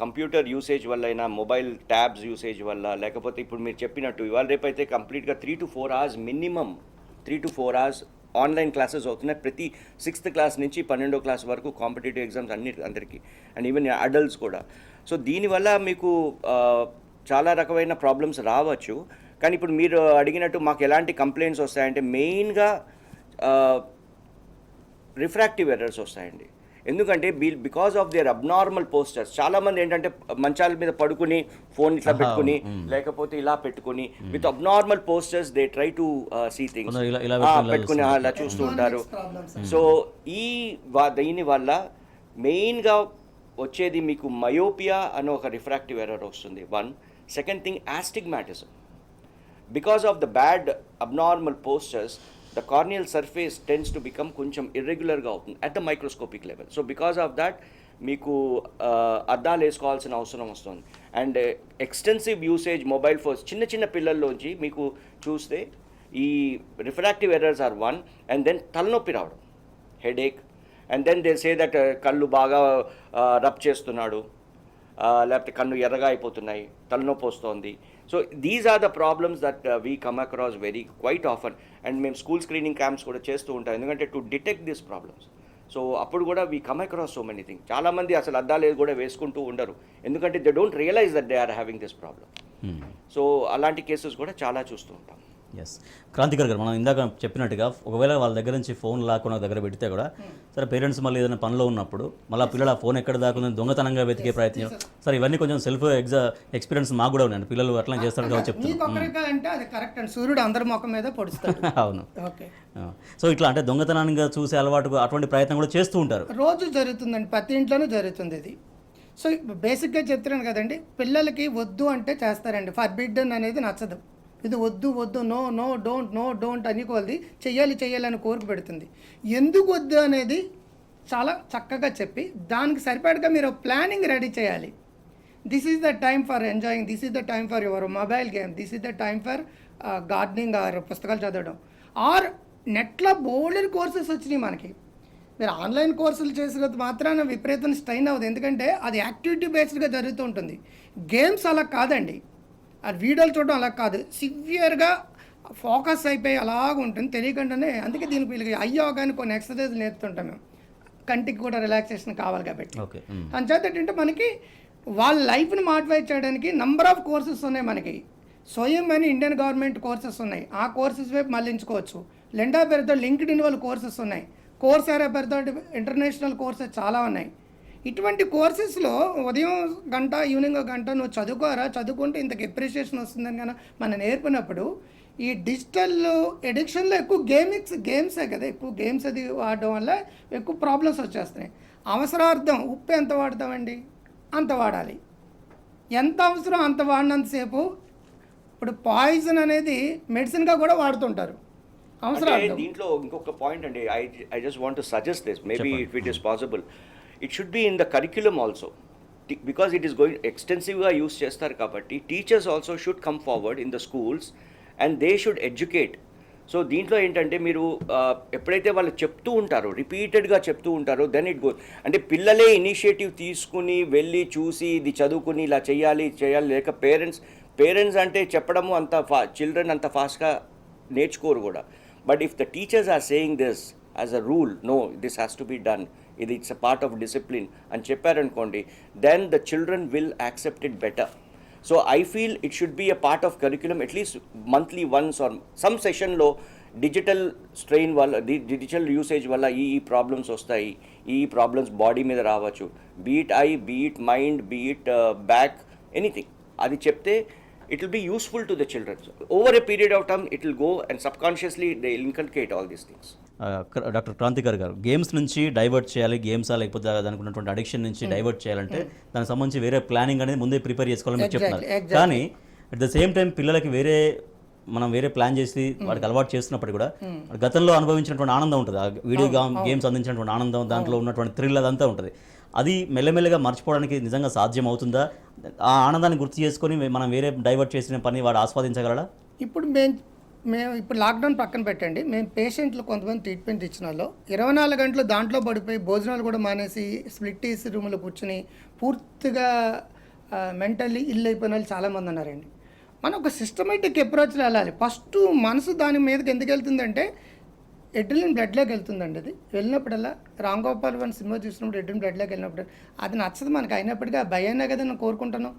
కంప్యూటర్ యూసేజ్ వల్ల అయినా, మొబైల్ ట్యాబ్స్ యూసేజ్ వల్ల, లేకపోతే ఇప్పుడు మీరు చెప్పినట్టు ఇవాళ రేపు అయితే కంప్లీట్గా 3 to 4 hours minimum 3 to 4 hours online classes అవుతున్నాయి. ప్రతి 6th class నుంచి 12వ class వరకు కాంపిటేటివ్ ఎగ్జామ్స్ అందరికీ, అండ్ ఈవెన్ అడల్ట్స్ కూడా. సో దీనివల్ల మీకు చాలా రకమైన ప్రాబ్లమ్స్ రావచ్చు. కానీ ఇప్పుడు మీరు అడిగినట్టు మాకు ఎలాంటి కంప్లైంట్స్ వస్తాయంటే మెయిన్గా రిఫ్రాక్టివ్ ఎర్రర్స్ వస్తాయండి. ఎందుకంటే because of their abnormal posters. చాలామంది ఏంటంటే మంచాల మీద పడుకుని ఫోన్ ఇట్లా పెట్టుకుని లేకపోతే ఇలా పెట్టుకుని with abnormal postures they try to see things పెట్టుకుని అలా చూస్తూ ఉంటారు. సో దీని వల్ల మెయిన్గా వచ్చేది మీకు మయోపియా అనే ఒక రిఫ్రాక్టివ్ ఎర్రర్ వస్తుంది. 1. Second thing, astigmatism. Because of the bad abnormal postures, the corneal surface tends to become కొంచెం irregularగా అవుతుంది at the microscopic level. So because of that మీకు అద్దాలు వేసుకోవాల్సిన అవసరం వస్తుంది. And extensive usage mobile phones చిన్న చిన్న పిల్లల్లోంచి మీకు చూస్తే ఈ refractive errors are one, and then తలనొప్పి రావడం, headache, and then they say that కళ్ళు బాగా రబ్ చేస్తున్నాడు, లేకపోతే కన్ను ఎర్రగా అయిపోతున్నాయి, తలనొప్పి వస్తుంది. So these are the problems that we come across quite often. And మేము స్కూల్ స్క్రీనింగ్ క్యాంప్స్ కూడా చేస్తూ ఉంటాం, ఎందుకంటే to detect these problems. So అప్పుడు కూడా we come across so many things. చాలామంది అసలు అద్దాలు కూడా వేసుకుంటూ ఉండరు, ఎందుకంటే they don't realise that they are having this problem. So అలాంటి కేసెస్ కూడా చాలా చూస్తూ ఉంటాం. ఎస్, క్రాంతికర్ గారు, మనం ఇందాక చెప్పినట్టుగా ఒకవేళ వాళ్ళ దగ్గర నుంచి ఫోన్ లాక్కున్న దగ్గర పెడితే కూడా సరే పేరెంట్స్ మళ్ళీ ఏదైనా పనిలో ఉన్నప్పుడు మళ్ళీ పిల్లలు ఆ ఫోన్ ఎక్కడ దాకుందని దొంగతనంగా వెతికే ప్రయత్నం, సరే ఇవన్నీ కొంచెం సెల్ఫ్ ఎక్స్పీరియన్స్ మాకు కూడా ఉన్నాయండి, పిల్లలు అట్లా చేస్తారు కాబట్టి చెప్తాను. అంటే అది కరెక్ట్ అండి, సూర్యుడు అందరి ముఖం మీద పొడుస్తాడు. అవును. ఓకే, సో ఇట్లా అంటే దొంగతనంగా చూసే అలవాటు అటువంటి ప్రయత్నం కూడా చేస్తూ ఉంటారు. రోజు జరుగుతుందండి, ప్రతి ఇంట్లోనూ జరుగుతుంది ఇది. సో బేసిక్గా చెప్తున్నాను కదండి, పిల్లలకి వద్దు అంటే చేస్తారండి, ఫర్బిడ్డన్ అనేది నచ్చదు. ఇది వద్దు వద్దు, నో నో డోంట్ అని కొలది చెయ్యాలి కోరిక పెడుతుంది. ఎందుకు వద్దు అనేది చాలా చక్కగా చెప్పి దానికి సరిపడగా మీరు ప్లానింగ్ రెడీ చేయాలి. This is the time for enjoying, this is the time for your mobile game, this is the time for gardening or పుస్తకాలు చదవడం. ఆర్ నెట్లో బోల్డెన్ కోర్సెస్ వచ్చినాయి మనకి. మీరు ఆన్లైన్ కోర్సులు చేసినంత మాత్రాన విపరీతం స్ట్రైన్ అవ్వదు, ఎందుకంటే అది యాక్టివిటీ బేస్డ్గా జరుగుతూ ఉంటుంది. గేమ్స్ అలా కాదండి, అది వీడియోలు చూడడం అలా కాదు, సివియర్గా ఫోకస్ అయిపోయి అలాగ ఉంటుంది తెలియకుండానే. అందుకే దీనికి వీళ్ళకి అయ్యోగాని కొన్ని ఎక్సర్సైజ్లు నేర్పుతుంటాం మేము, కంటికి కూడా రిలాక్సేషన్ కావాలి కాబట్టి. అంచేత ఏంటంటే మనకి వాళ్ళ లైఫ్ని మోటివేట్ చేయడానికి నంబర్ ఆఫ్ కోర్సెస్ ఉన్నాయి మనకి. స్వయం అని ఇండియన్ గవర్నమెంట్ కోర్సెస్ ఉన్నాయి, ఆ కోర్సెస్ వైపు మళ్ళించుకోవచ్చు. లెండా పేరుతో లింక్డ్ ఇన్ వాళ్ళ కోర్సెస్ ఉన్నాయి, కోర్సెరా పేరుతో ఇంటర్నేషనల్ కోర్సెస్ చాలా ఉన్నాయి. ఇటువంటి కోర్సెస్లో ఉదయం గంట ఈవినింగ్ ఒక గంట నువ్వు చదువుకుంటే ఇంతకు ఎప్రిషియేషన్ వస్తుందని కానీ మనం నేర్పినప్పుడు ఈ డిజిటల్ ఎడిక్షన్లో ఎక్కువ గేమ్సే కదా, ఎక్కువ గేమ్స్ అది వాడడం వల్ల ఎక్కువ ప్రాబ్లమ్స్ వచ్చేస్తున్నాయి. అవసరార్థం ఉప్పు ఎంత వాడతామండి, అంత వాడాలి, ఎంత అవసరం అంత వాడినంతసేపు. ఇప్పుడు పాయిజన్ అనేది మెడిసిన్గా కూడా వాడుతుంటారు. దీంట్లో ఇంకొక పాయింట్ అండి, I just want to suggest this, maybe if it is possible, it should be in the curriculum also, because it is going extensively use చేస్తారు కాబట్టి teachers also should come forward in the schools and they should educate. So దీంట్లో ఏంటంటే మీరు ఎప్పుడైతే వాళ్ళు చెప్తూ ఉంటారో, రిపీటెడ్గా చెప్తూ ఉంటారో, దెన్ ఇట్ గో, అంటే పిల్లలే ఇనిషియేటివ్ తీసుకుని వెళ్ళి చూసి ఇది చదువుకుని ఇలా చేయాలి, లేక పేరెంట్స్ అంటే చెప్పడము అంత చిల్డ్రన్ అంత ఫాస్ట్గా నేర్చుకోరు కూడా. But if the teachers are saying this as a rule, no this has to be done, it's a part of discipline అని చెప్పారనుకోండి, then the children will accept it better. So I feel it should be a part of curriculum at least monthly once or some session లో digital strain వల్ల, digital usage వల్ల ఈ problems వస్తాయి, ఈ problems body మీద రావచ్చు, beat I, beat mind, beat back, anything, అది చెప్తే it will be useful to the children. Over a period of time it will go and subconsciously they will inculcate all these things. Doctor Kranthikar గారు, games నుంచి divert చేయాలి, గేమ్సా లేకపోతే దానికి ఉన్నటువంటి addiction నుంచి divert చేయాలంటే దానికి సంబంధించి వేరే ప్లానింగ్ అనేది ముందే ప్రిపేర్ చేసుకోవాలని మీరు చెప్తున్నారు. కానీ అట్ ద సేమ్ టైం పిల్లలకి మనం వేరే ప్లాన్ చేసి వాడికి అలవాటు చేస్తున్నప్పుడు కూడా గతంలో అనుభవించినటువంటి ఆనందం ఉంటుంది, ఆ వీడియో గేమ్స్ అందించినటువంటి ఆనందం, దాంట్లో ఉన్నటువంటి థ్రిల్ అదంతా ఉంటుంది. అది మెల్లమెల్లగా మర్చిపోవడానికి నిజంగా సాధ్యం అవుతుందా? ఆ ఆనందాన్ని గుర్తు చేసుకొని మనం వేరే డైవర్ట్ చేసిన పని వాడు ఆస్వాదించగలడా? ఇప్పుడు మేము ఇప్పుడు లాక్డౌన్ పక్కన పెట్టండి, మేము పేషెంట్లు కొంతమంది ట్రీట్మెంట్ ఇచ్చిన వాళ్ళు 24 గంటలు దాంట్లో పడిపోయి భోజనాలు కూడా మానేసి స్ప్లిట్ ఏసీ రూమ్లో కూర్చుని పూర్తిగా మెంటల్లీ ఇల్లు అయిపోయిన వాళ్ళు చాలామంది ఉన్నారండి. మనం ఒక సిస్టమేటిక్ అప్రోచ్లో వెళ్ళాలి. ఫస్ట్ మనసు దాని మీదకి ఎందుకు వెళ్తుందంటే ఎడ్రిలిన్ బ్లడ్లోకి వెళ్తుందండి. అది వెళ్ళినప్పుడల్లా రామ్ గోపాల్ వన్ సినిమా చూసినప్పుడు ఎడ్రిలిన్ బ్లడ్లోకి వెళ్ళినప్పుడు అది నచ్చదు మనకు, అయినప్పటికీ ఆ భయాన్నే కదా నేను కోరుకుంటాను.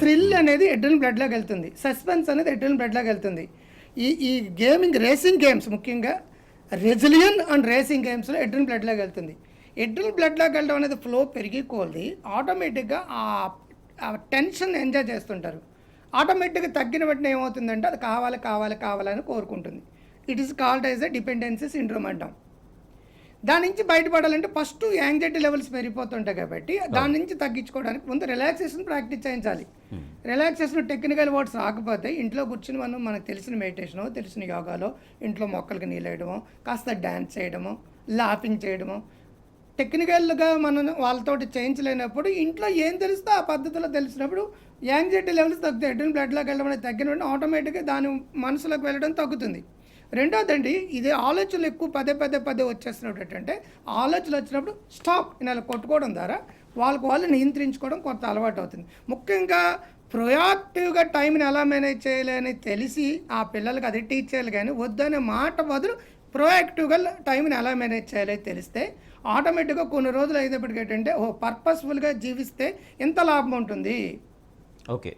థ్రిల్ అనేది ఎడ్రిలిన్ బ్లడ్లోకి వెళ్తుంది, సస్పెన్స్ అనేది ఎడ్రిలిన్ బ్లడ్లోకి వెళ్తుంది. ఈ రేసింగ్ గేమ్స్ ముఖ్యంగా రెజిలియన్ అండ్ రేసింగ్ గేమ్స్లో ఎడ్రిలిన్ బ్లడ్లోకి వెళ్తుంది. ఎడ్రిలిన్ బ్లడ్లోకి వెళ్ళడం అనేది ఫ్లో పెరిగి కొలది ఆటోమేటిక్గా ఆ టెన్షన్ ఎంజాయ్ చేస్తుంటారు. ఆటోమేటిక్గా తగ్గిన వెంటనే ఏమవుతుందంటే అది కావాలి అని కోరుకుంటుంది. It is called as a dependency syndrome అంటాం. దాని నుంచి బయటపడాలంటే ఫస్ట్ యాంగ్జైటీ లెవెల్స్ పెరిగిపోతుంటాయి కాబట్టి దాని నుంచి తగ్గించుకోవడానికి ముందు రిలాక్సేషన్ ప్రాక్టీస్ చేయించాలి. రిలాక్సేషన్ టెక్నికల్ వర్డ్స్ రాకపోతే ఇంట్లో కూర్చుని మనకు తెలిసిన మెడిటేషనో తెలిసిన యోగాలో ఇంట్లో మొక్కలకి నీళ్ళేయడమో కాస్త డ్యాన్స్ చేయడమో లాఫింగ్ చేయడమో టెక్నికల్గా మనం వాళ్ళతోటి చేయించలేనప్పుడు ఇంట్లో ఏం తెలుస్తుందో ఆ పద్ధతిలో తెలిసినప్పుడు యాంగ్జైటీ లెవెల్స్ తగ్గుతాయి. అడ్రినల్ బ్లడ్లోకి వెళ్ళడం అనేది తగ్గిన వెంటనే ఆటోమేటిక్గా దాని మనసులోకి వెళ్ళడం తగ్గుతుంది. రెండోదండి, ఇది ఆలోచనలు ఎక్కువ పదే వచ్చేస్తున్నప్పుడు ఏంటంటే ఆలోచనలు వచ్చినప్పుడు స్టాప్ ఇలా కొట్టుకోవడం ద్వారా వాళ్ళు నియంత్రించుకోవడం కొంత అలవాటు అవుతుంది. ముఖ్యంగా ప్రొయాక్టివ్గా టైంని ఎలా మేనేజ్ చేయాలని తెలిసి ఆ పిల్లలకి అది టీచ్ చేయాలి. కానీ వద్దనే మాట బదులు ప్రొయాక్టివ్గా టైంని ఎలా మేనేజ్ చేయాలని తెలిస్తే ఆటోమేటిక్గా కొన్ని రోజులు అయ్యేటప్పటికి ఏంటంటే పర్పస్ఫుల్గా జీవిస్తే ఎంత లాభం ఉంటుంది. ఓకే.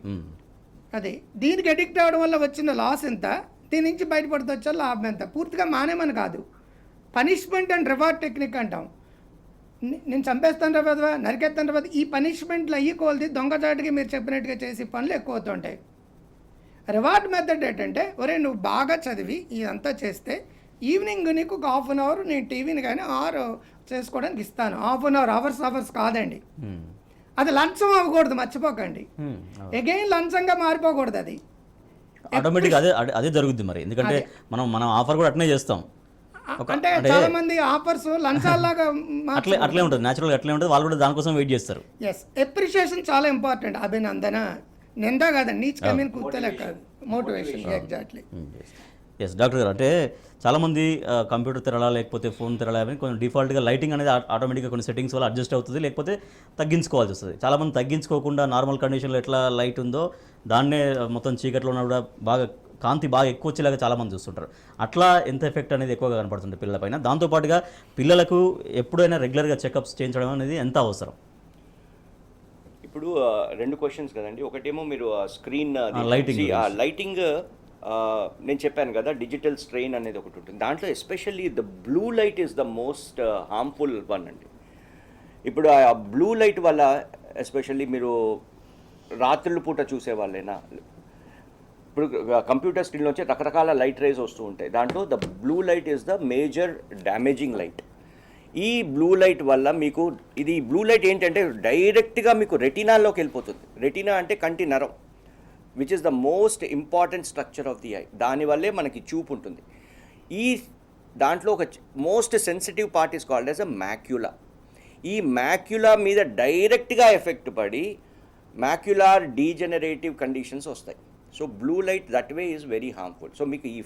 అది దీనికి అడిక్ట్ అవ్వడం వల్ల వచ్చిన లాస్ ఎంత, దీని నుంచి బయటపడితే వచ్చే లాభం ఎంత. పూర్తిగా మానేమని కాదు, పనిష్మెంట్ అండ్ రివార్డ్ టెక్నిక్ అంటాం. నేను చంపేస్తాను తర్వాత నరికేస్తాను తర్వాత ఈ పనిష్మెంట్లు అయ్యి కోల్ది దొంగచాటుకి మీరు చెప్పినట్టుగా చేసి పనులు ఎక్కువ అవుతుంటాయి. రివార్డ్ మెథడ్ ఏంటంటే ఒరే నువ్వు బాగా చదివి ఇదంతా చేస్తే ఈవినింగ్ నీకు ఒక హాఫ్ అన్ అవర్ నేను టీవీని కానీ చేసుకోవడానికి ఇస్తాను. హాఫ్ అన్ అవర్ అవర్స్ కాదండి. అది లంచం అవ్వకూడదు, మర్చిపోకండి. అగైన్ లంచంగా మారిపోకూడదు. అది ఆటోమేటిక్ అదే జరుగుద్ది మరి, ఎందుకంటే మనం ఆఫర్ కూడా అట్నే చేస్తాం. అంటే చాలా మంది ఆఫర్స్ లంచాల్లాగా అట్లే ఉంటుంది, న్యాచురల్ అట్లే ఉంటుంది. వాళ్ళు కూడా దానికోసం వెయిట్ చేస్తారు. ఎస్, అప్రిషియేషన్ చాలా ఇంపార్టెంట్. అభినందన నిందా కాదండి, నీచ్ కమీన్ కుత్తలే కాదు, మోటివేషన్. ఎగ్జాక్ట్లీ. ఎస్ డాక్టర్ గారు, అంటే చాలామంది కంప్యూటర్ తెరలా లేకపోతే ఫోన్ తెరలా అని కొంచెం డిఫాల్ట్గా లైటింగ్ అనేది ఆటోమేటిక్గా కొన్ని సెట్టింగ్స్ వల్ల అడ్జస్ట్ అవుతుంది, లేకపోతే తగ్గించుకోవాల్సి వస్తుంది. చాలామంది తగ్గించుకోకుండా నార్మల్ కండిషన్లో ఎట్లా లైట్ ఉందో దాన్నే మొత్తం చీకట్లో ఉన్న కూడా బాగా కాంతి బాగా ఎక్కువ వచ్చేలాగా చాలామంది చూస్తుంటారు. అట్లా ఎంత ఎఫెక్ట్ అనేది ఎక్కువగా కనపడుతుంది పిల్లలపైన. దాంతోపాటుగా పిల్లలకు ఎప్పుడైనా రెగ్యులర్గా చెకప్స్ చేయించడం అనేది ఎంత అవసరం? ఇప్పుడు రెండు క్వశ్చన్స్ కదండి. ఒకటేమో మీరు స్క్రీన్ లైటింగ్ నేను చెప్పాను కదా, డిజిటల్ స్ట్రెయిన్ అనేది ఒకటి ఉంటుంది. దాంట్లో especially the blue light is the most harmful one అండి. ఇప్పుడు ఆ బ్లూ లైట్ వల్ల ఎస్పెషల్లీ మీరు రాత్రుల పూట చూసే వాళ్ళైనా, ఇప్పుడు కంప్యూటర్ స్క్రీన్ నుంచి రకరకాల లైట్ రేస్ వస్తూ ఉంటాయి. దాంట్లో the blue light is the major damaging light. ఈ బ్లూ లైట్ వల్ల మీకు ఇది బ్లూ లైట్ ఏంటంటే డైరెక్ట్గా మీకు రెటీనాలోకి వెళ్ళిపోతుంది. రెటీనా అంటే కంటి నరం, which is the most important structure of the I. దానివల్లే మనకి చూపు ఉంటుంది. ఈ దాంట్లో ఒక most sensitive part is called as a macula. ఈ మ్యాక్యులా మీద డైరెక్ట్గా ఎఫెక్ట్ పడి మ్యాక్యులార్ డీజెనరేటివ్ కండిషన్స్ వస్తాయి. So blue light that way is very harmful. So మీకు ఈ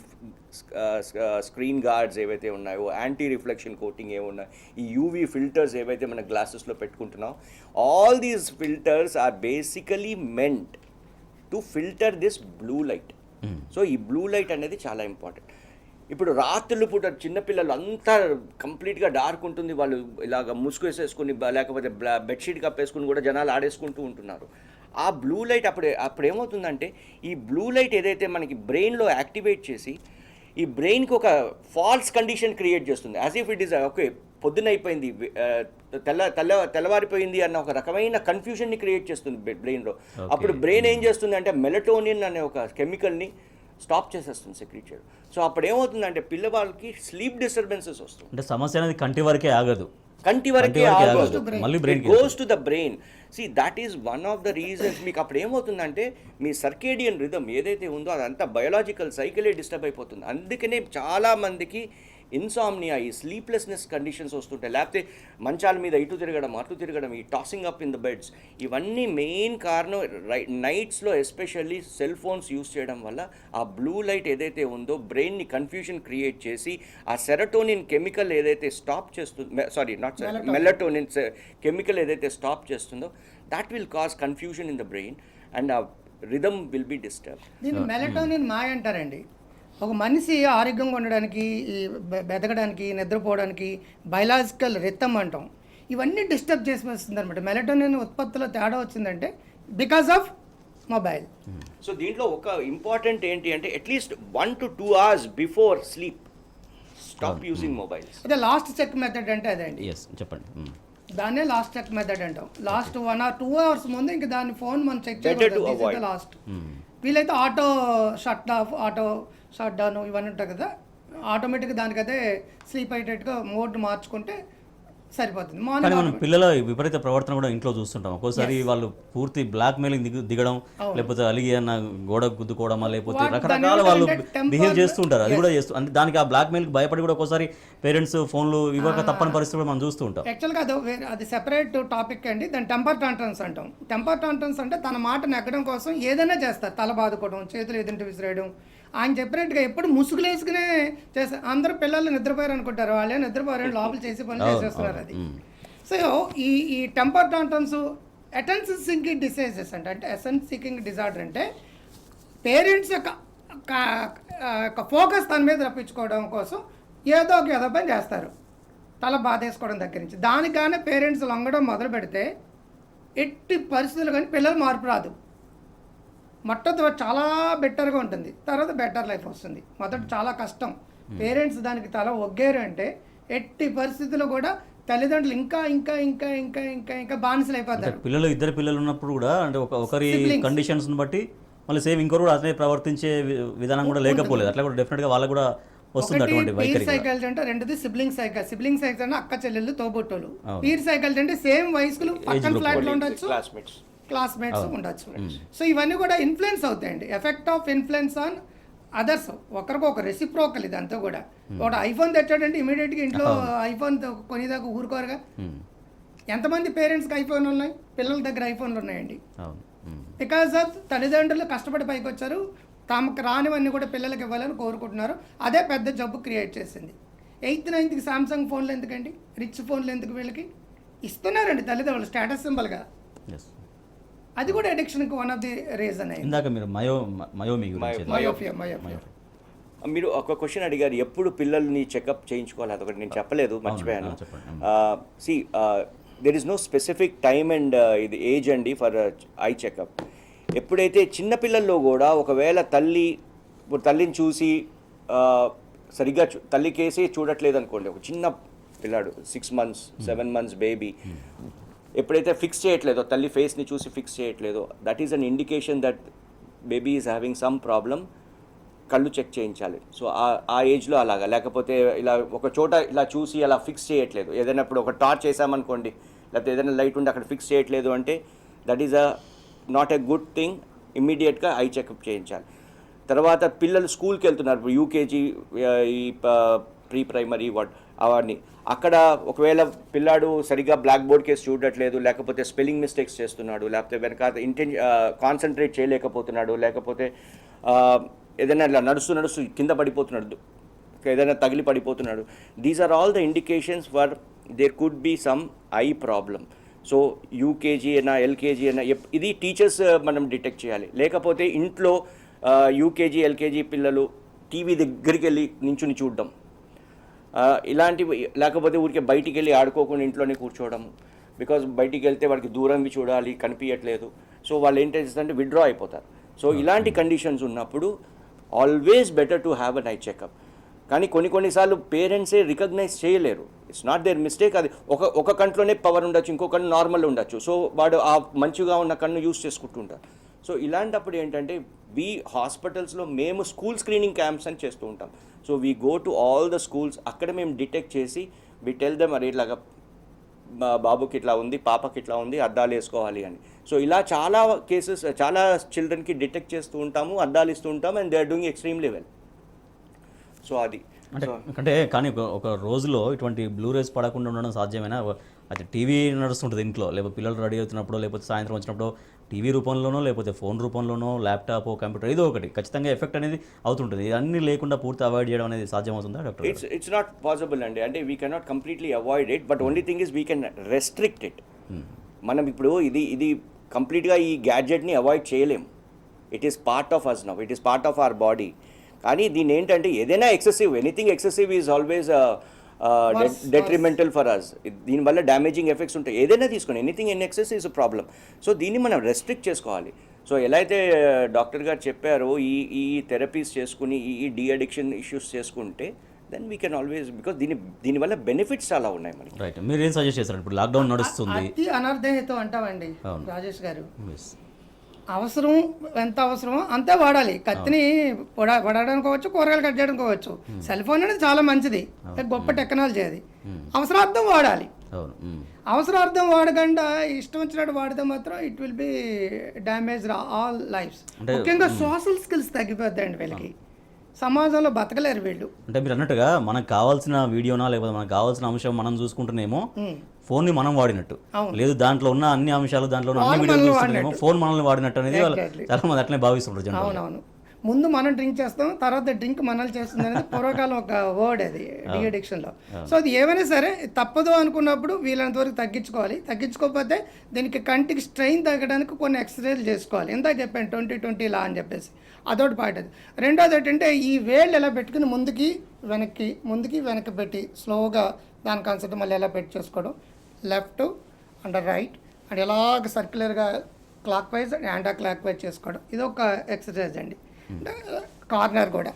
స్క్రీన్ గార్డ్స్ ఏవైతే ఉన్నాయో, యాంటీ రిఫ్లెక్షన్ కోటింగ్ ఏమున్నాయో, ఈ యూవీ ఫిల్టర్స్ ఏవైతే మన గ్లాసెస్లో పెట్టుకుంటున్నాం, all these filters are basically meant to filter this blue light. So ఈ బ్లూ లైట్ అనేది చాలా ఇంపార్టెంట్. ఇప్పుడు రాత్రులు పూట చిన్నపిల్లలు అంతా కంప్లీట్గా డార్క్ ఉంటుంది, వాళ్ళు ఇలాగ ముసుగేసేసుకుని లేకపోతే బెడ్షీట్ కప్పేసుకుని కూడా జనాలు ఆడేసుకుంటూ ఉంటున్నారు. ఆ బ్లూ లైట్ అప్పుడు ఏమవుతుందంటే ఈ బ్లూ లైట్ ఏదైతే మనకి బ్రెయిన్లో యాక్టివేట్ చేసి ఈ బ్రెయిన్కి ఒక ఫాల్స్ కండిషన్ క్రియేట్ చేస్తుంది. As if it is okay పొద్దున అయిపోయింది, తెల్లవారిపోయింది అన్న ఒక రకమైన కన్ఫ్యూజన్ని క్రియేట్ చేస్తుంది బ్రెయిన్లో. అప్పుడు బ్రెయిన్ ఏం చేస్తుంది అంటే మెలటోనిన్ అనే ఒక కెమికల్ని స్టాప్ చేసేస్తుంది సెక్రీట్ చేయడం. సో అప్పుడు ఏమవుతుందంటే పిల్లవాళ్ళకి స్లీప్ డిస్టర్బెన్సెస్ వస్తుంది. అంటే సమస్య అనేది కంటి వరకే ఆగదు, కంటి వరకే ఆగదు, మళ్ళీ brain goes to the brain. See, that is one of the reasons. మీకు అప్పుడు ఏమవుతుందంటే మీ సర్కేడియన్ రిథమ్ ఏదైతే ఉందో అదంతా బయోలాజికల్ సైకిలే డిస్టర్బ్ అయిపోతుంది. అందుకనే చాలామందికి ఇన్సామ్నియా, ఈ స్లీప్లెస్నెస్ కండిషన్స్ వస్తుంటాయి. లేకపోతే మంచాల మీద ఇటు తిరగడం అటు తిరగడం, ఈ tossing up in the beds, ఇవన్నీ మెయిన్ కారణం. నైట్స్లో ఎస్పెషల్లీ సెల్ ఫోన్స్ యూస్ చేయడం వల్ల ఆ బ్లూ లైట్ ఏదైతే ఉందో బ్రెయిన్ని కన్ఫ్యూజన్ క్రియేట్ చేసి ఆ సెరటోనిన్ కెమికల్ ఏదైతే స్టాప్ చేస్తుందో, మెలటోనిన్ కెమికల్ ఏదైతే స్టాప్ చేస్తుందో that will cause confusion in the brain and our rhythm will be disturbed. దీన్ని మెలటోనిన్ మాయ అంటారండి. ఒక మనిషి ఆరోగ్యంగా ఉండడానికి, బెదగడానికి, నిద్రపోవడానికి బయలాజికల్ రిథమ్ అంటాం, ఇవన్నీ డిస్టర్బ్ చేసి వస్తుంది అనమాట. మెలటోనిన్ ఉత్పత్తిలో తేడా వచ్చిందంటే బికాస్ ఆఫ్ మొబైల్. సో దీంట్లో ఒక ఇంపార్టెంట్ ఏంటి అంటే at least 1 to 2 hours before sleep stop using mobiles. అదే లాస్ట్ చెక్ మెథడ్ అంటే అదే అండి. చెప్పండి. దాన్నే లాస్ట్ చెక్ మెథడ్ అంటాం. లాస్ట్ 1 or 2 hours ముందు ఇంక దాని ఫోన్ మనం చెక్ చేయకూడదు. లాస్ట్ వీలైతే auto shut off, auto shut down ఇవన్నీ ఉంటాయి కదా, ఆటోమేటిక్గా దానికైతే స్లీప్ అయ్యేటట్టుగా మోడ్ మార్చుకుంటే సరిపోతుంది. కానీ మార్నింగ్ మనం పిల్లల విపరీత ప్రవర్తన కూడా ఇంట్లో చూస్తుంటాం. ఒక్కోసారి వాళ్ళు పూర్తి బ్లాక్ మెయిలింగ్ దిగడం, లేకపోతే అలిగి అన్న గోడ గుద్దుకోవడమా, లేకపోతే రకరకాల వాళ్ళు బిహేవ్ చేస్తుంటారు. అది కూడా చేస్తూ అంటే దానికి ఆ బ్లాక్ మెయిల్కి భయపడి కూడా ఒక్కోసారి పేరెంట్స్ ఫోన్లు ఇవ్వక తప్పని పరిస్థితి కూడా మనం చూస్తూ ఉంటాం. యాక్చువల్గా అది సెపరేట్ టాపిక్ అండి. దాన్ని టెంపర్ టాంట్రమ్స్ అంటాం. టెంపర్ టాంట్రమ్స్ అంటే తన మాట నెగ్గడం కోసం ఏదైనా చేస్తారు. తల బాదుకోవడం, చేతులు ఎదుంటి విసిరేయడం. ఆయన చెప్పినట్టుగా ఎప్పుడు ముసుగులేసుకునే చేస్తారు. అందరూ పిల్లలు నిద్రపోయారు అనుకుంటారు, వాళ్ళే నిద్రపోయారు, లోపల చేసే పనులు చేసేస్తున్నారు. అది సో ఈ temper tantrums attention seeking diseases అంటే అటెన్షన్ సీకింగ్ డిజార్డర్ అంటే పేరెంట్స్ యొక్క ఫోకస్ తన మీద రప్పించుకోవడం కోసం ఏదో ఒక ఏదో పని చేస్తారు. తల బాధేసుకోవడం దగ్గర నుంచి దానికనే పేరెంట్స్ లొంగడం మొదలు పెడితే ఎట్టి పరిస్థితులు కానీ పిల్లలు మార్పు రాదు. మొట్టతో చాలా బెటర్గా ఉంటుంది, తర్వాత బెటర్ లైఫ్ వస్తుంది. మొదట చాలా కష్టం. పేరెంట్స్ దానికి తల ఒగ్గారు అంటే ఎట్టి పరిస్థితుల్లో కూడా తల్లిదండ్రులు ఇంకా ఇంకా ఇంకా ఇంకా ఇంకా ఇంకా బానిసలు అయిపోతారు. పిల్లలు ఇద్దరు పిల్లలు ఉన్నప్పుడు కూడా అంటే ఒకరి కండిషన్స్ని బట్టి మళ్ళీ సేమ్ ఇంకొకరు కూడా అతనే ప్రవర్తించే విధానం కూడా లేకపోలేదు. అట్లా కూడా డెఫినెట్గా వాళ్ళకు కూడా వస్తుంది అటువంటి వైఖరి. సైకిల్స్ అంటే రెండుది సిబ్లింగ్ సైకిల్. సిబ్లింగ్ సైకిల్స్ అంటే అక్క చెల్లెళ్ళు, తోబుట్టోలు. పీర్ సైకిల్స్ అంటే సేమ్ వయస్కులు పక్కన ఫ్లాట్ లో ఉండొచ్చు, క్లాస్మేట్స్ ఉండొచ్చు. సో ఇవన్నీ కూడా ఇన్ఫ్లుయెన్స్ అవుతాయండి. Effect of influence on others. ఒకరికొక రెసిప్రోకల్ ఇదంతా కూడా. ఒకటి ఐఫోన్ తెచ్చాడంటే ఇమీడియట్గా ఇంట్లో ఐఫోన్ కొనేదాకా ఊరుకోరుగా. ఎంతమంది పేరెంట్స్కి ఐఫోన్ ఉన్నాయి, పిల్లల దగ్గర ఐఫోన్లు ఉన్నాయండి. బికాజ్ ఆఫ్ తల్లిదండ్రులు కష్టపడి పైకి వచ్చారు, తమకు రానివన్నీ కూడా పిల్లలకి ఇవ్వాలని కోరుకుంటున్నారు. అదే పెద్ద జబ్బు క్రియేట్ చేసింది. 8th 9th సామ్సంగ్ ఫోన్లు ఎందుకండి, రిచ్ ఫోన్లు ఎందుకు వీళ్ళకి ఇస్తున్నారండి తల్లిదండ్రులు స్టేటస్ సింబల్గా. అది కూడా అడిక్షన్కి వన్ ఆఫ్ ది రీజన్. ఇందాక మీరు మయోపియా. మీరు ఒక క్వశ్చన్ అడిగారు, ఎప్పుడు పిల్లల్ని చెకప్ చేయించుకోవాలి. అదొకటి నేను చెప్పలేదు, మర్చిపోయాను. See there is no specific time and ఇది ఏజ్ అండి ఫర్ ఐ చెకప్. ఎప్పుడైతే చిన్నపిల్లల్లో కూడా ఒకవేళ తల్లిని చూసి సరిగ్గా తల్లికేసి చూడట్లేదు అనుకోండి, ఒక చిన్న పిల్లాడు 6 months 7 months బేబీ ఎప్పుడైతే ఫిక్స్ చేయట్లేదో, తల్లి ఫేస్ని చూసి ఫిక్స్ చేయట్లేదో, that is an indication that baby is having some problem. కళ్ళు చెక్ చేయించాలి. సో ఆ ఏజ్లో అలాగా, లేకపోతే ఇలా ఒక చోట ఇలా చూసి అలా ఫిక్స్ చేయట్లేదు, ఏదైనా ఇప్పుడు ఒక టార్చ్ చేసామనుకోండి, లేకపోతే ఏదైనా లైట్ ఉండి అక్కడ ఫిక్స్ చేయట్లేదు అంటే that is not a good thing. ఇమ్మీడియట్గా ఐ చెకప్ చేయించాలి. తర్వాత పిల్లలు స్కూల్కి వెళ్తున్నారు, ఇప్పుడు యూకేజీ, ఈ ప్రీ ప్రైమరీ అవన్నీ, అక్కడ ఒకవేళ పిల్లాడు సరిగ్గా బ్లాక్ బోర్డ్ కేసు చూడట్లేదు, లేకపోతే స్పెల్లింగ్ మిస్టేక్స్ చేస్తున్నాడు, లేకపోతే వెనక కాన్సన్ట్రేట్ చేయలేకపోతున్నాడు, లేకపోతే ఏదైనా ఇలా నడుస్తూ కింద పడిపోతున్నాడు, ఏదైనా తగిలి పడిపోతున్నాడు, these are all the indications for there could be some eye problem. So UKG అయినా ఎల్కేజీ అయినా ఇది టీచర్స్ మనం డిటెక్ట్ చేయాలి. లేకపోతే ఇంట్లో యూకేజీ ఎల్కేజీ పిల్లలు టీవీ దగ్గరికి వెళ్ళి నించుని చూడడం, ఇలాంటివి, లేకపోతే ఊరికే బయటికి వెళ్ళి ఆడుకోకుండా ఇంట్లోనే కూర్చోవడం. బికాజ్ బయటికి వెళ్తే వాడికి దూరంవి చూడాలి, కనిపించట్లేదు. సో వాళ్ళు ఏం చేస్తారంటే విత్డ్రా అయిపోతారు. సో ఇలాంటి కండిషన్స్ ఉన్నప్పుడు always better to have an eye checkup. కానీ కొన్నిసార్లు పేరెంట్సే రికగ్నైజ్ చేయలేరు. It's not their mistake. అది ఒక కంట్లోనే పవర్ ఉండొచ్చు, ఇంకో కన్ను నార్మల్ ఉండొచ్చు. సో వాడు ఆ మంచిగా ఉన్న కన్ను యూస్ చేసుకుంటుంటారు. సో ఇలాంటప్పుడు ఏంటంటే హాస్పిటల్స్లో మేము స్కూల్ స్క్రీనింగ్ క్యాంప్స్ అని చేస్తూ ఉంటాం. So we go to all the schools. అక్కడ మేము డిటెక్ట్ చేసి వి టెల్ దెమ్, అరే ఇట్లాగా బాబుకి ఇట్లా ఉంది, పాపకి ఇట్లా ఉంది, అద్దాలు వేసుకోవాలి అని. సో ఇలా చాలా కేసెస్, చాలా చిల్డ్రన్కి డిటెక్ట్ చేస్తూ ఉంటాము, అద్దాలు ఇస్తూ ఉంటాము, and they are doing extremely well. So అది కానీ ఒక రోజులో ఇటువంటి బ్లూ రేస్ పడకుండా ఉండడం సాధ్యమేనా? అది టీవీ నడుస్తుంటుంది ఇంట్లో, లేకపోతే పిల్లలు రెడీ అవుతున్నప్పుడు, లేకపోతే సాయంత్రం వచ్చినప్పుడు టీవీ రూపంలోనో, లేకపోతే ఫోన్ రూపంలోనో, ల్యాప్టాప్, కంప్యూటర్, ఏదో ఒకటి ఖచ్చితంగా ఎఫెక్ట్ అనేది అవుతుంటుంది. ఇవన్నీ లేకుండా పూర్తి అవాయిడ్ చేయడం అనేది సాధ్యమవుతుందా డాక్టర్? ఇట్స్ నాట్ పాసిబుల్ అండి. అంటే we cannot completely avoid it, but only thing is we can restrict it. మనం ఇప్పుడు ఇది కంప్లీట్గా ఈ గ్యాడ్జెట్ని అవాయిడ్ చేయలేం. It is part of us now, it is part of our body. కానీ దీని ఏంటంటే ఏదైనా anything excessive is always detrimental for us. దీనివల్ల డ్యామేజింగ్ ఎఫెక్ట్స్ ఉంటాయి. ఏదైనా తీసుకోండి, anything in excess is a problem. So దీన్ని మనం రెస్ట్రిక్ట్ చేసుకోవాలి. సో ఎలా అయితే డాక్టర్ గారు చెప్పారో, ఈ థెరపీస్ చేసుకుని ఈ డీ అడిక్షన్ ఇష్యూస్ చేసుకుంటే then we can always, because దీనివల్ల బెనిఫిట్స్ చాలా ఉన్నాయి మనకి. రైట్. మీరు ఏం సజెస్ట్ చేస్తారు? ఇప్పుడు లాక్డౌన్ నడుస్తుంది, అతి అనర్థహేతో అంటామండి రాజేష్ గారు. అవసరం ఎంత అవసరమో అంతే వాడాలి. కత్తిని పొడడానికి అవ్వచ్చు, కూరగాయలు కట్ చేయడానికి అవ్వచ్చు. సెల్ ఫోన్ అనేది చాలా మంచిది, గొప్ప టెక్నాలజీ అది. అవసరార్థం వాడాలి. అవసరార్థం వాడకుండా ఇష్టం వచ్చినట్టు వాడితే మాత్రం it will be damage all lives. ముఖ్యంగా సోషల్ స్కిల్స్ తగ్గిపోద్దండి వీళ్ళకి, సమాజంలో బతకలేరు వీళ్ళు. అంటే మీరు అన్నట్టుగా మనకు కావాల్సిన వీడియోనా లేకపోతే మనకు కావాల్సిన అంశం మనం చూసుకుంటున్నామో ఫోన్ని మనం వాడినట్టు, లేదు దాంట్లో ఉన్న అన్ని అంశాలు దాంట్లో ఉన్న అన్ని వీడియోలు చూస్తున్నామో ఫోన్ మనల్ని వాడినట్టు అనేది చాలా మంది అట్లనే భావిస్తుంటారు జనాలు. అవునవును. ముందు మనం డ్రింక్ చేస్తాం, తర్వాత డ్రింక్ మనల్ని చేస్తుంది అనేది పూర్వకాలం ఒక వర్డ్ అది డి అడిక్షన్లో. సో అది ఏమైనా సరే తప్పదు అనుకున్నప్పుడు వీలైనంత వరకు తగ్గించుకోవాలి. తగ్గించుకోకపోతే దీనికి కంటికి స్ట్రెయిన్ తగ్గడానికి కొన్ని ఎక్సర్సైజ్లు చేసుకోవాలి. ఇందాక చెప్పాను 20-20 లా అని చెప్పేసి, అదొకటి పాయింట్. అది రెండోది ఏంటంటే ఈ వేళ్ళు ఎలా పెట్టుకుని ముందుకి వెనక్కి పెట్టి స్లోగా దాని కాన్సెప్ట్ మళ్ళీ ఎలా పెట్టి చేసుకోవడం, లెఫ్ట్ అండ్ రైట్ అండ్ ఎలాగ సర్క్యులర్గా clockwise and anticlockwise చేసుకోవడం, ఇది ఒక ఎక్సర్సైజ్ అండి. కార్నర్ కూడా.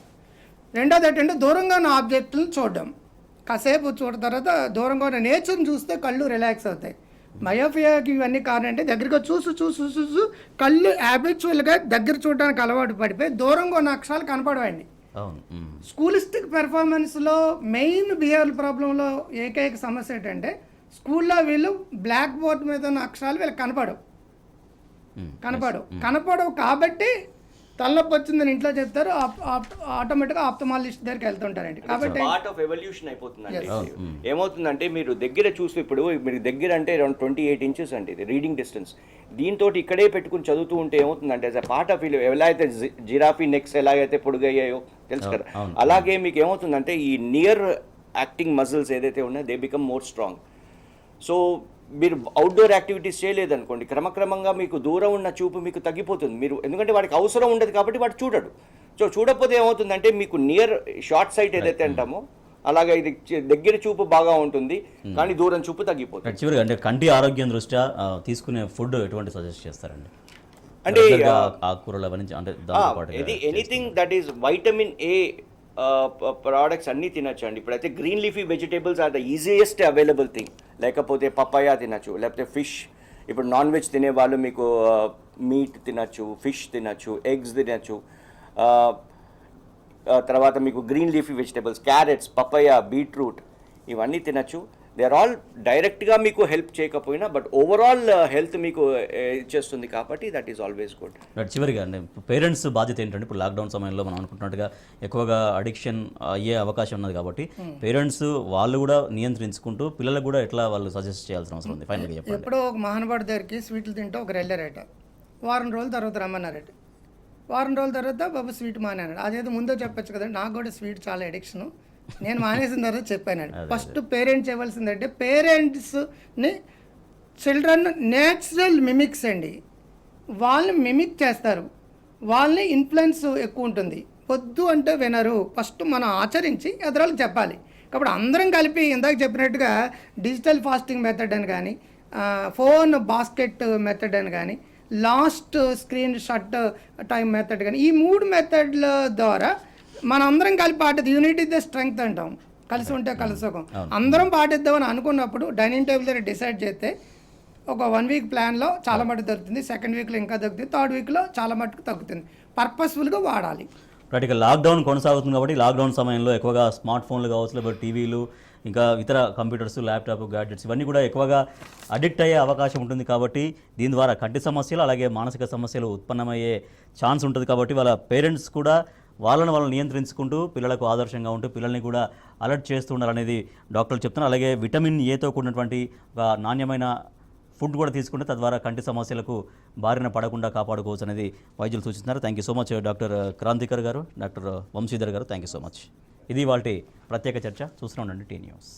రెండోది ఏంటంటే దూరంగా ఉన్న ఆబ్జెక్టులను చూడడం, కాసేపు చూడడం తర్వాత దూరంగా ఉన్న నేచర్ని చూస్తే కళ్ళు రిలాక్స్ అవుతాయి. మయోపియాకి ఇవన్నీ కారణం అంటే దగ్గరగా చూసు కళ్ళు హ్యాబిచువల్గా దగ్గర చూడడానికి అలవాటు పడిపోయి దూరంగా ఉన్న అక్షరాలు కనపడవండి. స్కూలిస్టిక్ పెర్ఫార్మెన్స్లో మెయిన్ బిహేవియర్ ప్రాబ్లంలో ఏకైక సమస్య ఏంటంటే స్కూల్లో వీళ్ళు బ్లాక్ బోర్డ్ మీద ఉన్న అక్షరాలు వీళ్ళకి కనపడవు కాబట్టి తలనొప్పి వచ్చిందని ఇంట్లో చెప్తారు, ఆటోమేటిక్గా ఆప్థమాలజిస్ట్ దగ్గరికి వెళ్తుంటారండి. కాబట్టి పార్ట్ ఆఫ్ ఎవల్యూషన్ అయిపోతుందండి. ఏమవుతుందంటే మీరు దగ్గర చూస్తే, ఇప్పుడు మీరు దగ్గర అంటే అరౌండ్ 28 inches అండి ఇది రీడింగ్ డిస్టెన్స్. దీంతో ఇక్కడే పెట్టుకుని చదువుతూ ఉంటే ఏమవుతుందంటే యాజ్ అ పార్ట్ ఆఫ్ ఎలా అయితే జిరాఫీ నెక్స్ ఎలాగైతే పొడుగయ్యాయో తెలుసు కదా, అలాగే మీకు ఏమవుతుందంటే ఈ నియర్ యాక్టింగ్ మజిల్స్ ఏదైతే ఉన్నాయో they become more strong. So మీరు అవుట్డోర్ యాక్టివిటీస్ చేయలేదనుకోండి, క్రమక్రమంగా మీకు దూరం ఉన్న చూపు మీకు తగ్గిపోతుంది. మీరు ఎందుకంటే వాడికి అవసరం ఉండదు కాబట్టి వాడు చూడడు. సో చూడకపోతే ఏమవుతుందంటే మీకు నియర్ షార్ట్ సైట్ ఏదైతే అంటామో అలాగే ఇది దగ్గర చూపు బాగా ఉంటుంది కానీ దూరం చూపు తగ్గిపోతుంది. చివరిగా అంటే కంటి ఆరోగ్యం దృష్ట్యా తీసుకునే ఫుడ్ ఎటువంటి సజెస్ట్ చేస్తారండి? అంటే ఆకుకూరలు అవన్నీ అంటే anything that is vitamin A products అన్నీ తినచ్చు అండి. ఇప్పుడైతే green leafy vegetables are the easiest available thing. లేకపోతే పపాయా తినచ్చు, లేకపోతే ఫిష్. ఇప్పుడు నాన్ వెజ్ తినేవాళ్ళు మీకు మీట్ తినచ్చు, ఫిష్ తినచ్చు, ఎగ్స్ తినచ్చు. తర్వాత మీకు green leafy vegetables, carrots, papaya, beetroot ఇవన్నీ తినచ్చు. దే ఆర్ ఆల్ డైరెక్ట్గా మీకు హెల్ప్ చేయకపోయినా బట్ ఓవరాల్ హెల్త్ మీకు ఇచ్చేస్తుంది కాబట్టి దట్ ఈస్ ఆల్వేస్ గుడ్. చివరిగా అండి పేరెంట్స్ బాధ్యత ఏంటంటే ఇప్పుడు లాక్డౌన్ సమయంలో మనం అనుకుంటున్నట్టుగా ఎక్కువగా అడిక్షన్ అయ్యే అవకాశం ఉన్నది కాబట్టి పేరెంట్స్ వాళ్ళు కూడా నియంత్రించుకుంటూ పిల్లలకు కూడా ఎట్లా వాళ్ళు సజెస్ట్ చేయాల్సిన అవసరం ఉంది? ఫైనల్గా చెప్పండి. ఎప్పుడో ఒక మహానుభావుడి దగ్గరికి స్వీట్లు తింటూ ఒకరు వెళ్ళారట, వారం రోజుల తర్వాత రమ్మన్నారట. వారం రోజుల తర్వాత బాబు స్వీట్ మానేనాడు. అదేదో ముందో చెప్పచ్చు కదండి, నాకు కూడా స్వీట్ చాలా అడిక్షన్, నేను మానేసిన తర్వాత చెప్పానండి. ఫస్ట్ పేరెంట్స్ చేయవలసిందంటే పేరెంట్స్ని చిల్డ్రన్ నేచురల్ మిమిక్స్ అండి, వాళ్ళని మిమిక్ చేస్తారు, వాళ్ళని ఇన్ఫ్లుయెన్స్ ఎక్కువ ఉంటుంది. వద్దు అంటే వినరు. ఫస్ట్ మనం ఆచరించి ఎదురాళ్ళకి చెప్పాలి. కాబట్టి అందరం కలిపి ఇందాక చెప్పినట్టుగా డిజిటల్ ఫాస్టింగ్ మెథడ్ అని కానీ, ఫోన్ బాస్కెట్ మెథడ్ అని కానీ, last screen shut time method కానీ, ఈ 3 మెథడ్ల ద్వారా మనం అందరం కలిపి పాటిద్దాం. యూనిటీ ద స్ట్రెంగ్త్ అంటాం, కలిసి ఉంటే కలుసుకోం. అందరం పాటిద్దామని అనుకున్నప్పుడు డైనింగ్ టేబుల్ దగ్గర డిసైడ్ చేస్తే ఒక 1 week ప్లాన్లో చాలా మటుకు దొరుకుతుంది, 2nd weekలో ఇంకా దొరుకుతుంది, 3rd weekలో చాలా మటుకు తగ్గుతుంది. పర్పస్ఫుల్గా వాడాలి. ఇక లాక్డౌన్ కొనసాగుతుంది కాబట్టి లాక్డౌన్ సమయంలో ఎక్కువగా స్మార్ట్ ఫోన్లు కావచ్చు, లేకపోతే టీవీలు, ఇంకా ఇతర కంప్యూటర్స్, ల్యాప్టాప్, గ్యాడ్జెట్స్ ఇవన్నీ కూడా ఎక్కువగా అడిక్ట్ అయ్యే అవకాశం ఉంటుంది. కాబట్టి దీని ద్వారా కంటి సమస్యలు అలాగే మానసిక సమస్యలు ఉత్పన్నమయ్యే ఛాన్స్ ఉంటుంది. కాబట్టి వాళ్ళ పేరెంట్స్ కూడా వాళ్ళని నియంత్రించుకుంటూ పిల్లలకు ఆదర్శంగా ఉంటూ పిల్లల్ని కూడా అలర్ట్ చేస్తూ ఉండాలనేది డాక్టర్లు చెప్తున్నారు. అలాగే విటమిన్ ఏతో కూడినటువంటి ఒక నాణ్యమైన ఫుడ్ కూడా తీసుకుంటే తద్వారా కంటి సమస్యలకు బారిన పడకుండా కాపాడుకోవచ్చు అనేది వైద్యులు సూచిస్తున్నారు. Thank you so much doctor Kranthikar గారు, డాక్టర్ వంశీధర్ గారు, థ్యాంక్ యూ సో మచ్. ఇది వాళ్ళ ప్రత్యేక చర్చ. చూస్తూ ఉండండి టీ న్యూస్.